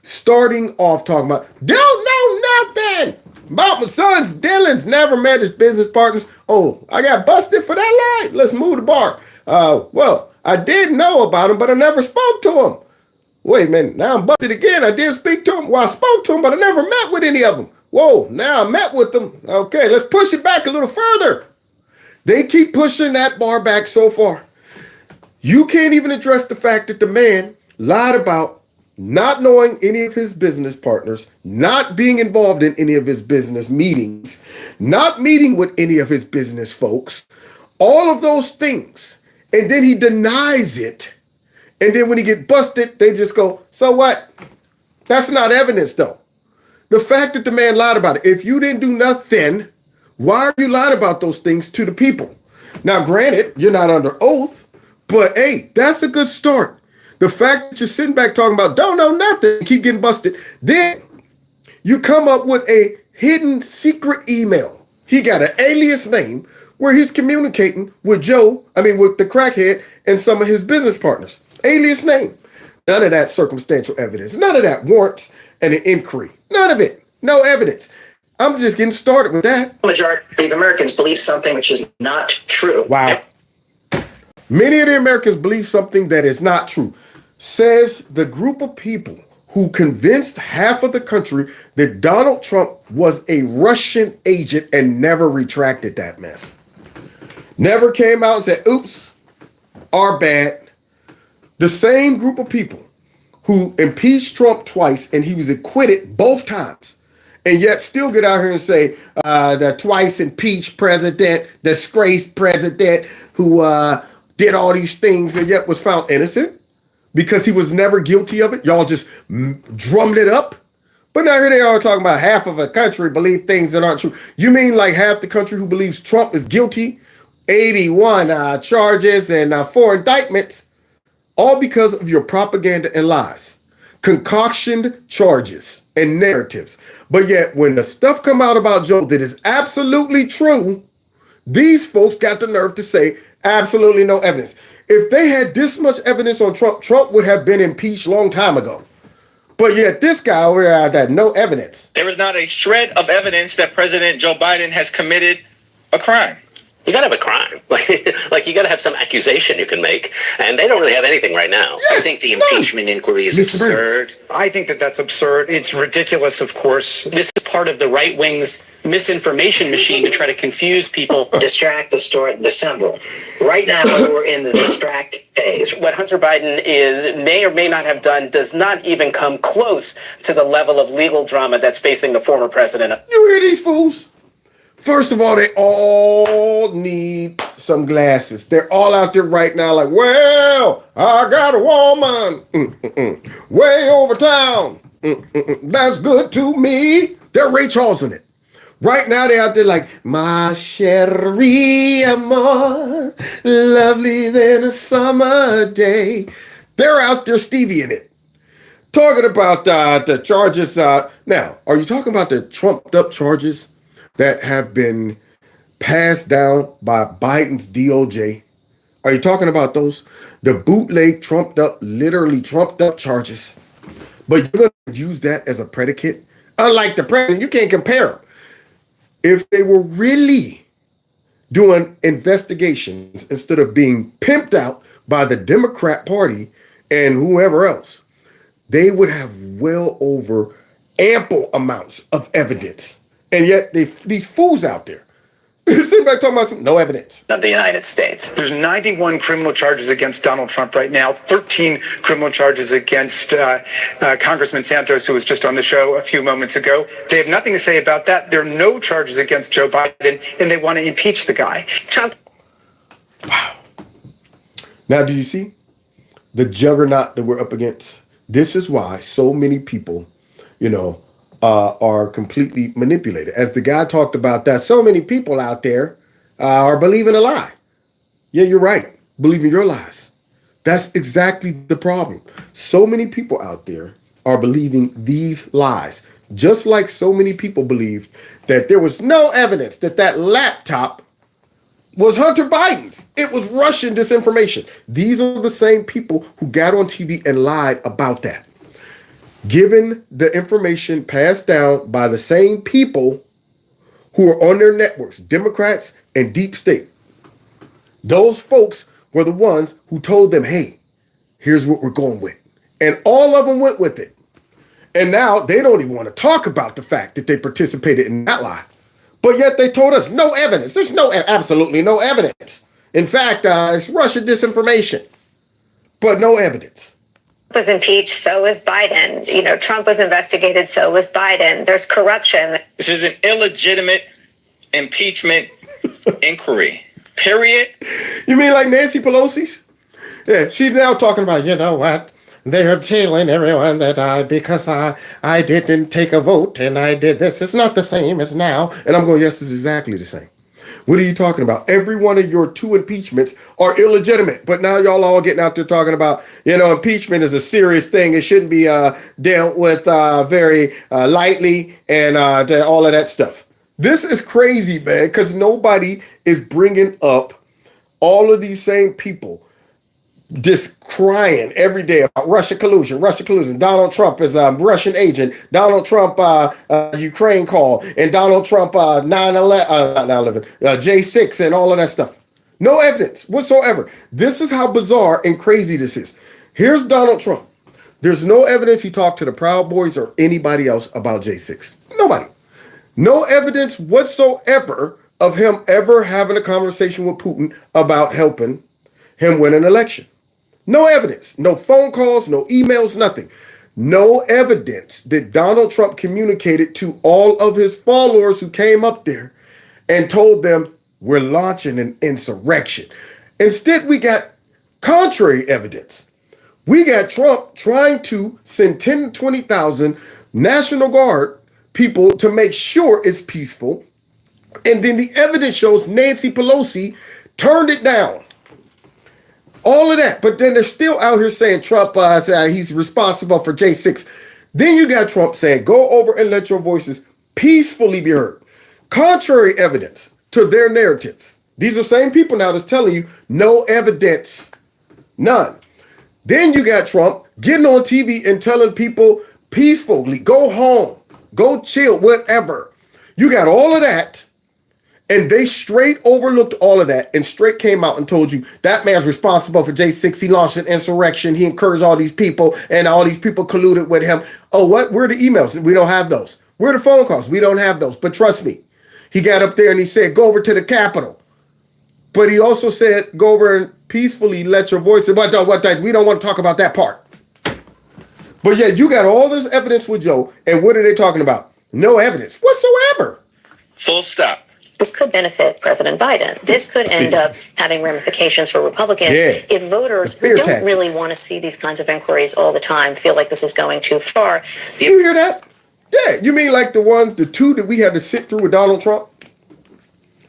starting off talking about, don't know nothing about my son's dealings, never met his business partners. Oh, I got busted for that lie. Let's move the bar. Well, I did know about him, but I never spoke to him. Wait a minute, now I'm busted again. I did speak to him. Well, I spoke to him, but I never met with any of them. Whoa, now I met with them. Okay, let's push it back a little further. They keep pushing that bar back so far. You can't even address the fact that the man lied about not knowing any of his business partners, not being involved in any of his business meetings, not meeting with any of his business folks, all of those things. And then he denies it. And then when he get busted, they just go, so what? That's not evidence though. The fact that the man lied about it, if you didn't do nothing, why are you lying about those things to the people? Now, granted, you're not under oath, but hey, that's a good start. The fact that you're sitting back talking about don't know nothing, keep getting busted, then you come up with a hidden secret email. He got an alias name where he's communicating with with the crackhead and some of his business partners. Alias name. None of that circumstantial evidence. None of that warrants an inquiry. None of it. No evidence. I'm just getting started with that. The majority of Americans believe something which is not true. Wow. Many of the Americans believe something that is not true, says the group of people who convinced half of the country that Donald Trump was a Russian agent and never retracted that mess. Never came out and said, oops, our bad. The same group of people who impeached Trump twice and he was acquitted both times, and yet still get out here and say the twice impeached president, disgraced president who did all these things and yet was found innocent because he was never guilty of it. Y'all just drummed it up. But now here they are talking about half of a country believe things that aren't true. You mean like half the country who believes Trump is guilty? 81 charges and 4 indictments, all because of your propaganda and lies, concoctioned charges and narratives. But yet when the stuff come out about Joe that is absolutely true, these folks got the nerve to say absolutely no evidence. If they had this much evidence on Trump, Trump would have been impeached long time ago. But yet this guy over there had no evidence. There is not a shred of evidence that President Joe Biden has committed a crime. You gotta have a crime. Like you gotta have some accusation you can make, and they don't really have anything right now. I think the impeachment inquiry is absurd. I think that that's absurd. It's ridiculous, of course. This is part of the right wing's misinformation machine to try to confuse people. Distract, distort, dissemble. Right now, we're in the distract phase. What Hunter Biden may or may not have done does not even come close to the level of legal drama that's facing the former president. You hear these fools? First of all, they all need some glasses. They're all out there right now like, well, I got a woman way over town. That's good to me. They're Ray Charles in it. Right now, they're out there like, my cherie amor, lovely than a summer day. They're out there Stevie in it. Talking about the charges. Now, are you talking about the trumped up charges that have been passed down by Biden's DOJ? Are you talking about those? The bootleg, literally trumped up charges. But you're going to use that as a predicate? Unlike the president, you can't compare them. If they were really doing investigations instead of being pimped out by the Democrat Party and whoever else, they would have well over ample amounts of evidence. And yet these fools out there sitting back talking about no evidence Of the United States. There's 91 criminal charges against Donald Trump right now, 13 criminal charges against Congressman Santos, who was just on the show a few moments ago. They have nothing to say about that. There are no charges against Joe Biden, and they want to impeach the guy. Trump. Wow. Now, do you see the juggernaut that we're up against? This is why so many people, are completely manipulated. As the guy talked about that, so many people out there are believing a lie. Yeah, you're right. Believing your lies. That's exactly the problem. So many people out there are believing these lies. Just like so many people believed that there was no evidence that laptop was Hunter Biden's. It was Russian disinformation. These are the same people who got on TV and lied about that. Given the information passed down by the same people who are on their networks, Democrats and deep state. Those folks were the ones who told them, hey, here's what we're going with. And all of them went with it. And now they don't even want to talk about the fact that they participated in that lie. But yet they told us no evidence. There's absolutely no evidence. In fact, it's Russian disinformation. But no evidence. was impeached, so was Biden. You know, Trump was investigated, so was Biden. There's corruption. This is an illegitimate impeachment inquiry. Period. You mean like Nancy Pelosi's? Yeah, she's now talking about, you know what? They're telling everyone that because I didn't take a vote and I did this. It's not the same as now. And I'm going, yes, it's exactly the same. What are you talking about? Every one of your 2 impeachments are illegitimate. But now y'all all getting out there talking about, you know, impeachment is a serious thing. It shouldn't be dealt with very lightly and all of that stuff. This is crazy, man, because nobody is bringing up all of these same people just crying every day about Russia collusion. Donald Trump is a Russian agent. Donald Trump, Ukraine call, and Donald Trump, 9/11, J6, and all of that stuff. No evidence whatsoever. This is how bizarre and crazy this is. Here's Donald Trump. There's no evidence he talked to the Proud Boys or anybody else about J6. Nobody. No evidence whatsoever of him ever having a conversation with Putin about helping him win an election. No evidence, no phone calls, no emails, nothing. No evidence that Donald Trump communicated to all of his followers who came up there and told them, we're launching an insurrection. Instead, we got contrary evidence. We got Trump trying to send 10 to 20,000 National Guard people to make sure it's peaceful. And then the evidence shows Nancy Pelosi turned it down. All of that. But then they're still out here saying Trump, he's responsible for J6. Then you got Trump saying, go over and let your voices peacefully be heard. Contrary evidence to their narratives. These are the same people now that's telling you no evidence. None. Then you got Trump getting on TV and telling people peacefully, go home, go chill, whatever. You got all of that. And they straight overlooked all of that and straight came out and told you that man's responsible for J6. He launched an insurrection. He encouraged all these people and all these people colluded with him. Oh, what? Where are the emails? We don't have those. Where are the phone calls? We don't have those. But trust me, he got up there and he said, go over to the Capitol. But he also said, go over and peacefully let your voice. We don't want to talk about that part. But yeah, you got all this evidence with Joe. And what are they talking about? No evidence whatsoever. Full stop. This could benefit President Biden. This could end up having ramifications for Republicans if voters who don't really want to see these kinds of inquiries all the time feel like this is going too far. You hear that? Yeah, you mean like the 2 that we had to sit through with Donald Trump?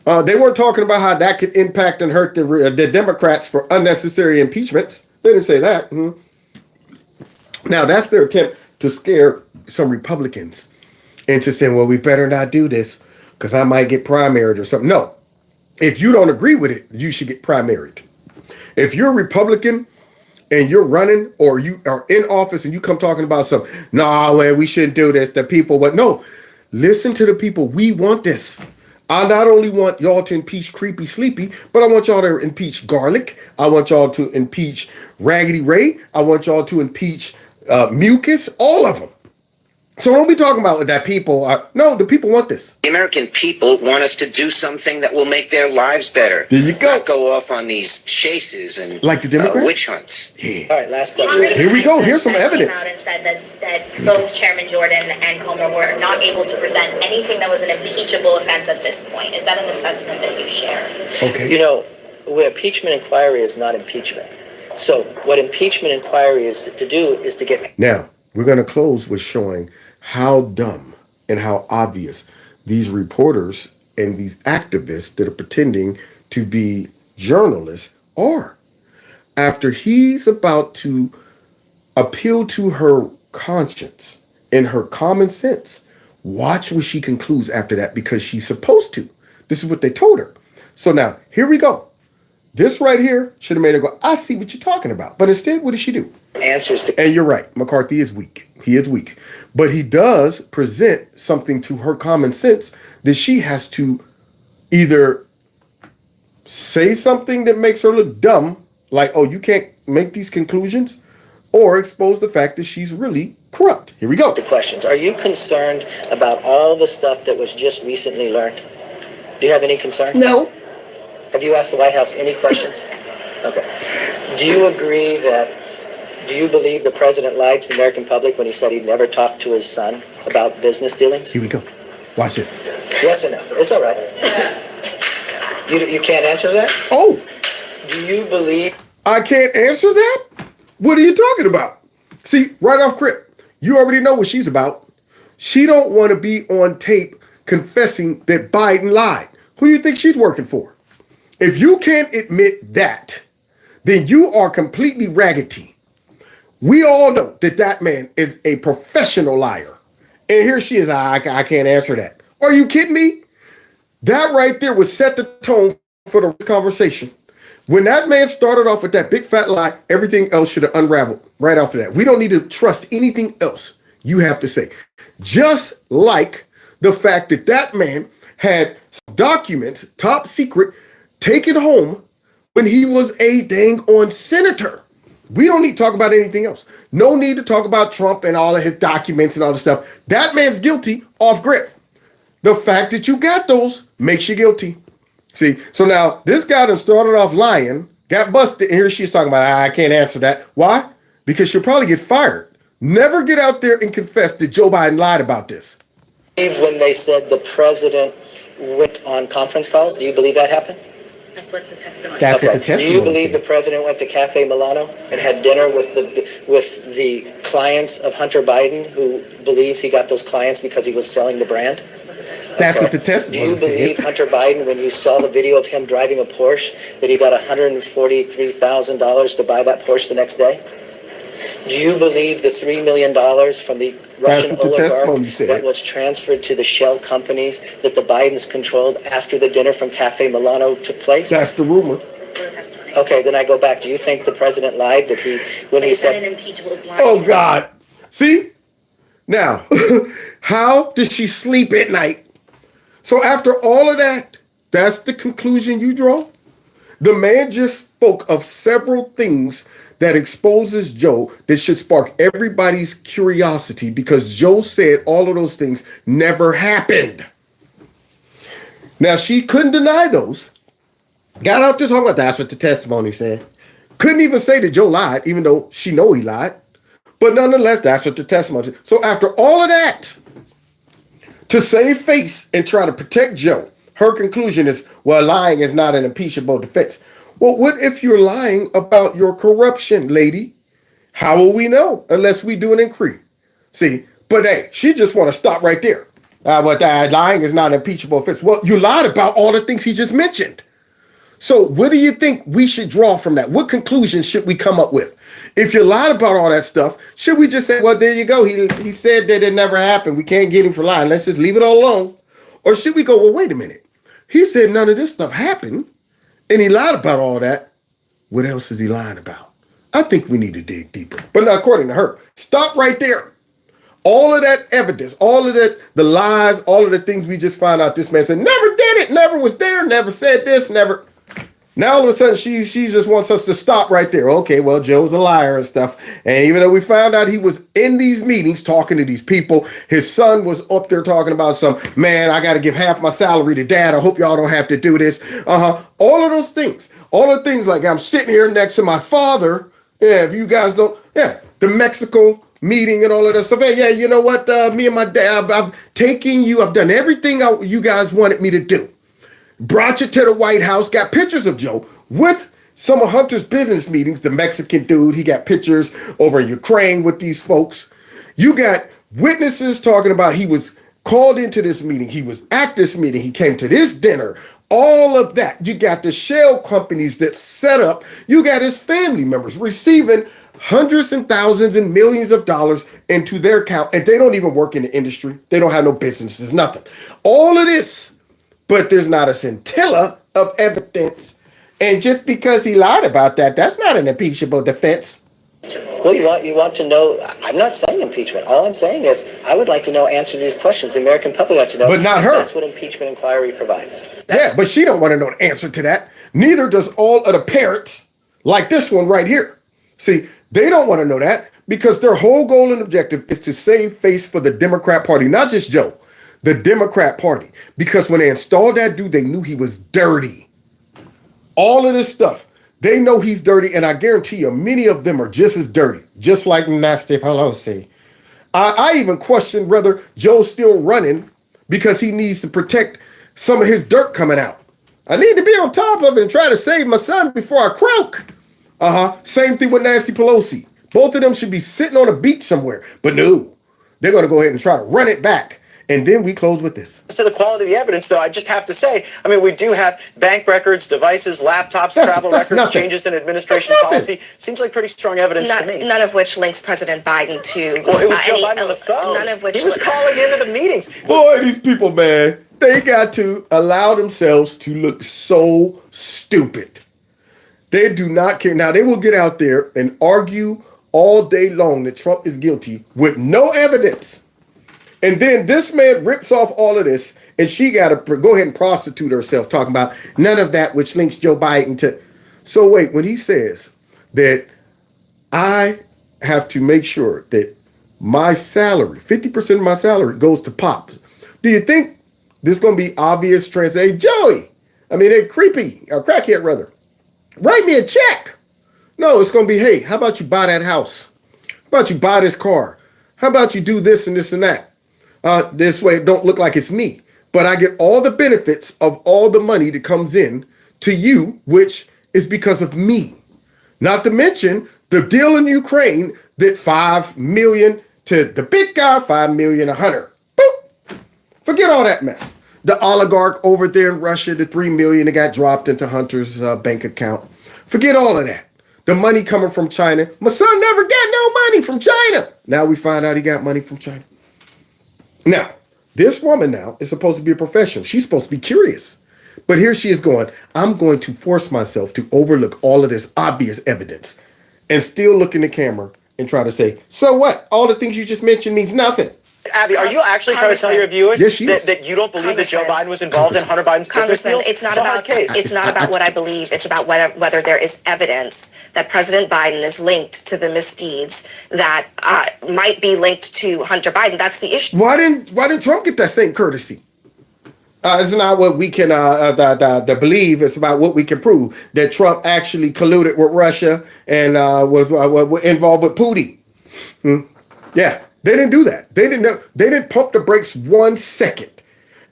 They weren't talking about how that could impact and hurt the Democrats for unnecessary impeachments. They didn't say that. Now, that's their attempt to scare some Republicans into saying, well, we better not do this because I might get primaried or something. No. If you don't agree with it, you should get primaried. If you're a Republican and you're running or you are in office and you come talking about something, no, man, we shouldn't do this. The people, but no, listen to the people. We want this. I not only want y'all to impeach Creepy Sleepy, but I want y'all to impeach Garlic. I want y'all to impeach Raggedy Ray. I want y'all to impeach Mucus, all of them. So don't be talking about that people are. No, the people want this. The American people want us to do something that will make their lives better. There you go. Not go off on these chases and like the Democrats? Witch hunts. Yeah. All right, last question. Here we go. Here's some evidence. Came out and said that both Chairman Jordan and Comer were not able to present anything that was an impeachable offense at this point. Is that an assessment that you share? Okay. You know, where impeachment inquiry is not impeachment. So what impeachment inquiry is to do is to get. Now, we're going to close with showing how dumb and how obvious these reporters and these activists that are pretending to be journalists are. After he's about to appeal to her conscience and her common sense, watch what she concludes after that because she's supposed to. This is what they told her. So now, here we go. This right here should have made her go, I see what you're talking about. But instead, what does she do? Answers to. And you're right. McCarthy is weak. He is weak. But he does present something to her common sense that she has to either say something that makes her look dumb, like, oh, you can't make these conclusions, or expose the fact that she's really corrupt. Here we go. The questions. Are you concerned about all the stuff that was just recently learned? Do you have any concern? No. Have you asked the White House any questions? Okay. Do you agree that Do you believe the president lied to the American public when he said he'd never talked to his son about business dealings? Here we go. Watch this. Yes or no? It's all right. You can't answer that? Oh. Do you believe... I can't answer that? What are you talking about? See, right off rip, you already know what she's about. She don't want to be on tape confessing that Biden lied. Who do you think she's working for? If you can't admit that, then you are completely raggedy. We all know that that man is a professional liar. And here she is, I can't answer that. Are you kidding me? That right there would set the tone for the conversation. When that man started off with that big fat lie, everything else should have unraveled right after that. We don't need to trust anything else you have to say. Just like the fact that that man had documents, top secret, taken home when he was a dang on senator. We don't need to talk about anything else. No need to talk about Trump and all of his documents and all this stuff. That man's guilty off grip. The fact that you got those makes you guilty. See, so now this guy done started off lying, got busted, and here she's talking about, I can't answer that. Why? Because she'll probably get fired. Never get out there and confess that Joe Biden lied about this. When they said the president went on conference calls, do you believe that happened? That's what the testimony. That's what the testimony. Do you believe the president went to Cafe Milano and had dinner with the clients of Hunter Biden, who believes he got those clients because he was selling the brand? That's what the testimony. Do you believe Hunter Biden, when you saw the video of him driving a Porsche, that he got $143,000 to buy that Porsche the next day? Do you believe the $3 million from the Russian oligarch that was transferred to the shell companies that the Bidens controlled after the dinner from Cafe Milano took place? That's the rumor. Okay, then I go back. Do you think the president lied that he said an impeachable lie? Oh God. See? Now, how does she sleep at night? So after all of that, that's the conclusion you draw? The man just spoke of several things that exposes Joe that should spark everybody's curiosity because Joe said all of those things never happened. Now, she couldn't deny those. Got out there talking about that's what the testimony said. Couldn't even say that Joe lied, even though she know he lied. But nonetheless, that's what the testimony said. So after all of that, to save face and try to protect Joe, her conclusion is, well, lying is not an impeachable defense. Well, what if you're lying about your corruption, lady? How will we know unless we do an inquiry? See, but hey, she just want to stop right there. But lying is not an impeachable offense. Well, you lied about all the things he just mentioned. So what do you think we should draw from that? What conclusions should we come up with? If you lied about all that stuff, should we just say, well, there you go. He said that it never happened. We can't get him for lying. Let's just leave it all alone. Or should we go, well, wait a minute. He said none of this stuff happened. And he lied about all that. What else is he lying about? I think we need to dig deeper. But not according to her. Stop right there. All of that evidence, all of that, the lies, all of the things we just found out this man said, never did it, never was there, never said this, never. Now all of a sudden she just wants us to stop right there. Okay, well, Joe's a liar and stuff. And even though we found out he was in these meetings talking to these people, his son was up there talking about some, man, I got to give half my salary to dad. I hope y'all don't have to do this. All of those things. All the things like I'm sitting here next to my father. Yeah, if you guys don't, yeah, the Mexico meeting and all of that stuff. Hey, yeah, you know what? Me and my dad, I've taken you. I've done everything you guys wanted me to do. Brought you to the White House, got pictures of Joe with some of Hunter's business meetings. The Mexican dude, he got pictures over in Ukraine with these folks. You got witnesses talking about he was called into this meeting. He was at this meeting. He came to this dinner. All of that. You got the shell companies that set up. You got his family members receiving hundreds and thousands and millions of dollars into their account. And they don't even work in the industry. They don't have no businesses, nothing. All of this. But there's not a scintilla of evidence. And just because he lied about that, that's not an impeachable defense. Well, you want to know, I'm not saying impeachment. All I'm saying is I would like to know answers to these questions. The American public wants to know. But not her. That's what impeachment inquiry provides. Yeah, but she don't want to know the answer to that. Neither does all of the parents like this one right here. See, they don't want to know that because their whole goal and objective is to save face for the Democrat Party, not just Joe. The Democrat Party, because when they installed that dude, they knew he was dirty. All of this stuff, They know he's dirty, and I guarantee you, many of them are just as dirty, just like Nasty Pelosi. I even question whether Joe's still running because he needs to protect some of his dirt coming out. I need to be on top of it and try to save my son before I croak. Same thing with Nancy Pelosi. Both of them should be sitting on a beach somewhere. But no, they're going to go ahead and try to run it back. And then we close with this. To the quality of the evidence, though, I just have to say, I mean, we do have bank records, devices, laptops, travel records, nothing. changes in administration policy. Seems like pretty strong evidence to me. None of which links President Biden to. Well, it was Joe Biden on the phone. None of which. He was calling into the meetings. Boy, these people, man, they got to allow themselves to look so stupid. They do not care. Now, they will get out there and argue all day long that Trump is guilty with no evidence. And then this man rips off all of this, and she got to go ahead and prostitute herself, talking about none of that which links Joe Biden to. So wait, when he says that I have to make sure that my salary, 50% of my salary goes to Pops, do you think this is going to be obvious translate? Joey, I mean, they're creepy, or crackhead rather. Write me a check. No, it's going to be, hey, how about you buy that house? How about you buy this car? How about you do this and this and that? This way it don't look like it's me. But I get all the benefits of all the money that comes in to you, which is because of me. Not to mention the deal in Ukraine that 5 million to the big guy, 5 million, 100. Boop. Forget all that mess. The oligarch over there in Russia, the 3 million that got dropped into Hunter's bank account. Forget all of that. The money coming from China. My son never got no money from China. Now we find out he got money from China. Now, this woman now is supposed to be a professional. She's supposed to be curious. But here she is going, I'm going to force myself to overlook all of this obvious evidence and still look in the camera and try to say, so what? All the things you just mentioned means nothing. Abby, are you actually trying to tell your viewers Yes, that you don't believe that Joe Biden was involved in Hunter Biden's business deals? It's not about what I believe. It's about whether there is evidence that President Biden is linked to the misdeeds that might be linked to Hunter Biden. That's the issue. Why didn't Trump get that same courtesy? It's not what we can believe. It's about what we can prove that Trump actually colluded with Russia and was involved with Putin. Yeah. They didn't do that. They didn't pump the brakes 1 second.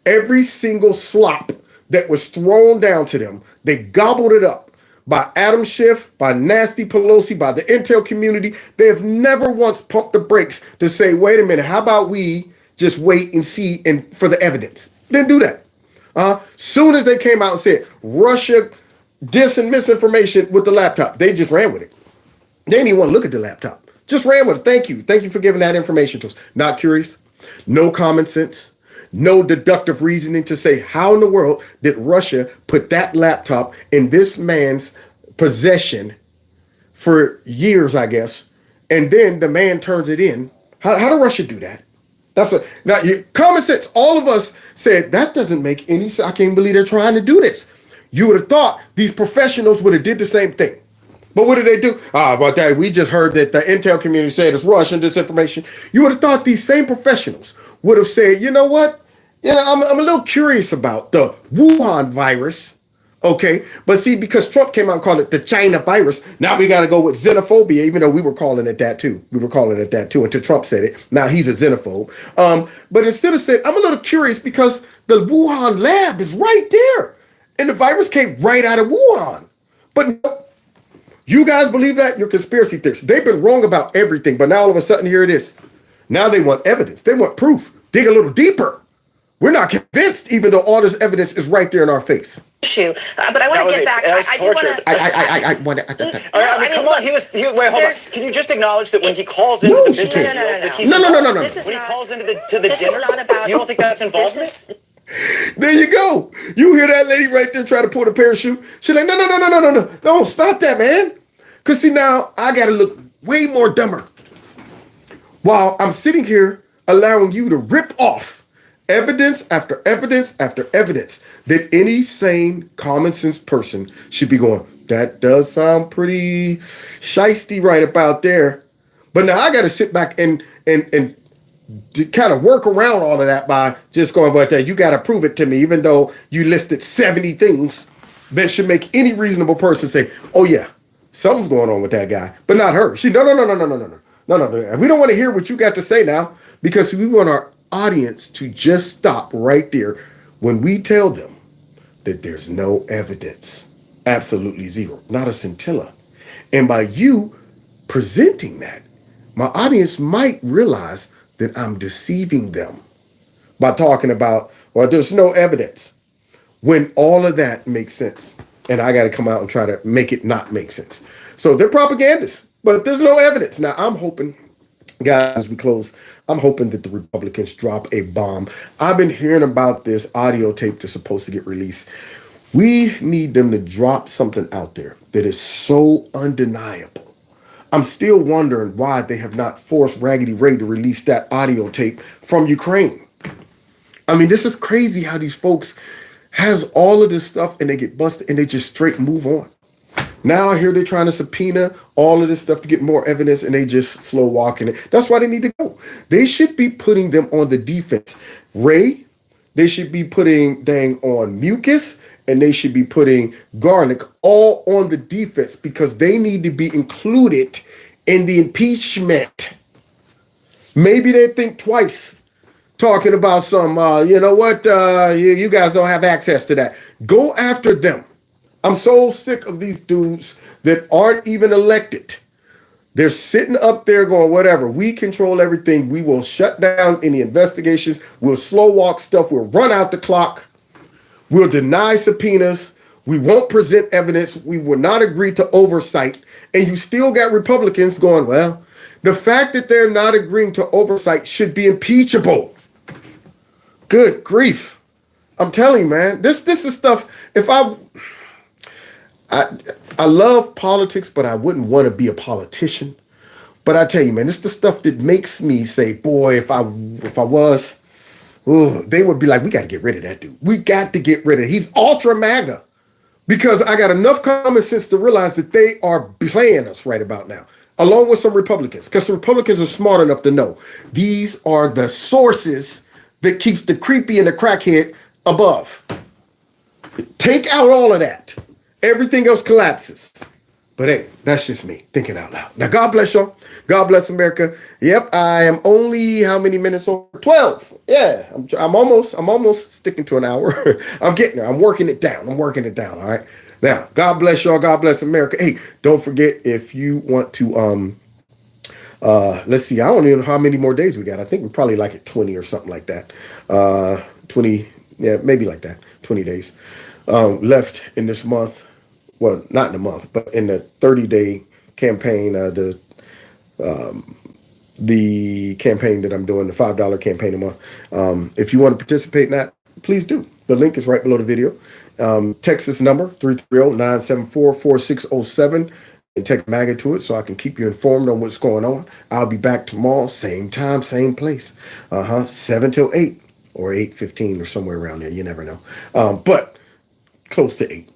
Every single slop that was thrown down to them, they gobbled it up. By Adam Schiff, by Nasty Pelosi, by the intel community. They have never once pumped the brakes to say, wait a minute, how about we just wait and see for the evidence? Didn't do that. Soon as they came out and said, Russia dis and misinformation with the laptop, they just ran with it. They didn't even want to look at the laptop. Just ran with it. Thank you. Thank you for giving that information to us. Not curious. No common sense. No deductive reasoning to say how in the world did Russia put that laptop in this man's possession for years, I guess, and then the man turns it in. How did Russia do that? Common sense. All of us said that doesn't make any sense. I can't believe they're trying to do this. You would have thought these professionals would have did the same thing. But what did they do? About that, we just heard that the intel community said it's Russian disinformation. You would have thought these same professionals would have said, you know what? I'm a little curious about the Wuhan virus. Okay. But see, because Trump came out and called it the China virus, now we got to go with xenophobia, even though we were calling it that too. Until Trump said it. Now he's a xenophobe. But instead of saying, I'm a little curious because the Wuhan lab is right there. And the virus came right out of Wuhan. But no. You guys believe that? You're conspiracy theorists. They've been wrong about everything, but now all of a sudden here it is. Now they want evidence. They want proof. Dig a little deeper. We're not convinced, even though all this evidence is right there in our face. Issue, but I want to get back. I want to. Come on. He was. Wait, hold on. Can you just acknowledge that when he calls into the business deals, that he's involved? No. When he calls into the dinners, you don't think that's involvement? There you go. You hear that lady right there try to pull the parachute? She's like, no, stop that, man. Because see, now I got to look way more dumber. While I'm sitting here allowing you to rip off evidence after evidence after evidence that any sane, common sense person should be going, that does sound pretty shisty right about there. But now I got to sit back and to kind of work around all of that by just going, but you got to prove it to me, even though you listed 70 things that should make any reasonable person say, oh yeah, something's going on with that guy, but not her. She, no. We don't want to hear what you got to say now, because we want our audience to just stop right there when we tell them that there's no evidence. Absolutely zero. Not a scintilla. And by you presenting that, my audience might realize that I'm deceiving them by talking about, well, there's no evidence, when all of that makes sense. And I got to come out and try to make it not make sense. So they're propagandists, but there's no evidence. Now, I'm hoping, guys, as we close, I'm hoping that the Republicans drop a bomb. I've been hearing about this audio tape that's supposed to get released. We need them to drop something out there that is so undeniable. I'm still wondering why they have not forced Raggedy Ray to release that audio tape from Ukraine. I mean, this is crazy how these folks has all of this stuff and they get busted and they just straight move on. Now I hear they're trying to subpoena all of this stuff to get more evidence, and they just slow walking it. That's why they need to go. They should be putting them on the defense. Ray, they should be putting dang on Mucus, and they should be putting Garlic all on the defense, because they need to be included in the impeachment. Maybe they think twice talking about some, you know what, you guys don't have access to that. Go after them. I'm so sick of these dudes that aren't even elected. They're sitting up there going, whatever, we control everything. We will shut down any investigations. We'll slow walk stuff. We'll run out the clock. We'll deny subpoenas. We won't present evidence. We will not agree to oversight. And you still got Republicans going, well, the fact that they're not agreeing to oversight should be impeachable. Good grief. I'm telling you, man, this is stuff. If I love politics, but I wouldn't want to be a politician. But I tell you, man, this is the stuff that makes me say, boy, if I was, they would be like, we got to get rid of that dude. We got to get rid of it. He's ultra MAGA. Because I got enough common sense to realize that they are playing us right about now, along with some Republicans. Because the Republicans are smart enough to know these are the sources that keeps the creepy and the crackhead above. Take out all of that. Everything else collapses. But hey, that's just me thinking out loud. Now, God bless y'all. God bless America. Yep, I am only how many minutes over? 12. Yeah, I'm almost sticking to an hour. I'm getting there. I'm working it down. All right. Now, God bless y'all. God bless America. Hey, don't forget, if you want to let's see, I don't even know how many more days we got. I think we're probably like at 20 or something like that. 20, yeah, maybe like that. 20 days left in this month. Well, not in a month, but in the 30-day campaign, the campaign that I'm doing, the $5 campaign a month. If you want to participate in that, please do. The link is right below the video. Text this number, 330-974-4607, and text MAGA to it so I can keep you informed on what's going on. I'll be back tomorrow, same time, same place. 7 till 8 or 8:15 or somewhere around there. You never know. But close to 8.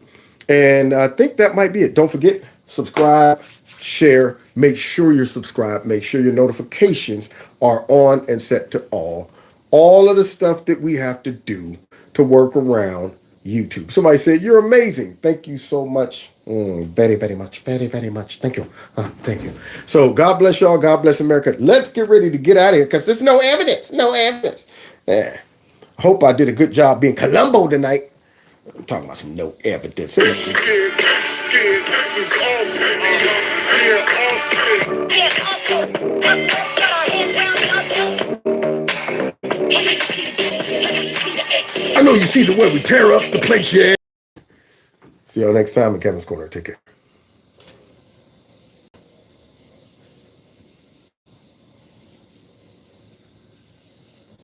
And I think that might be it. Don't forget, subscribe, share, make sure you're subscribed, make sure your notifications are on and set to all. All of the stuff that we have to do to work around YouTube. Somebody said, you're amazing. Thank you so much. Very, very much. Very, very much. Thank you. Thank you. So God bless y'all. God bless America. Let's get ready to get out of here because there's no evidence. No evidence. Yeah. Hope I did a good job being Columbo tonight. I'm talking about some no evidence. This is awesome. I know you see the way we tear up the place, yeah. See y'all next time in Kevin's Corner. Take care.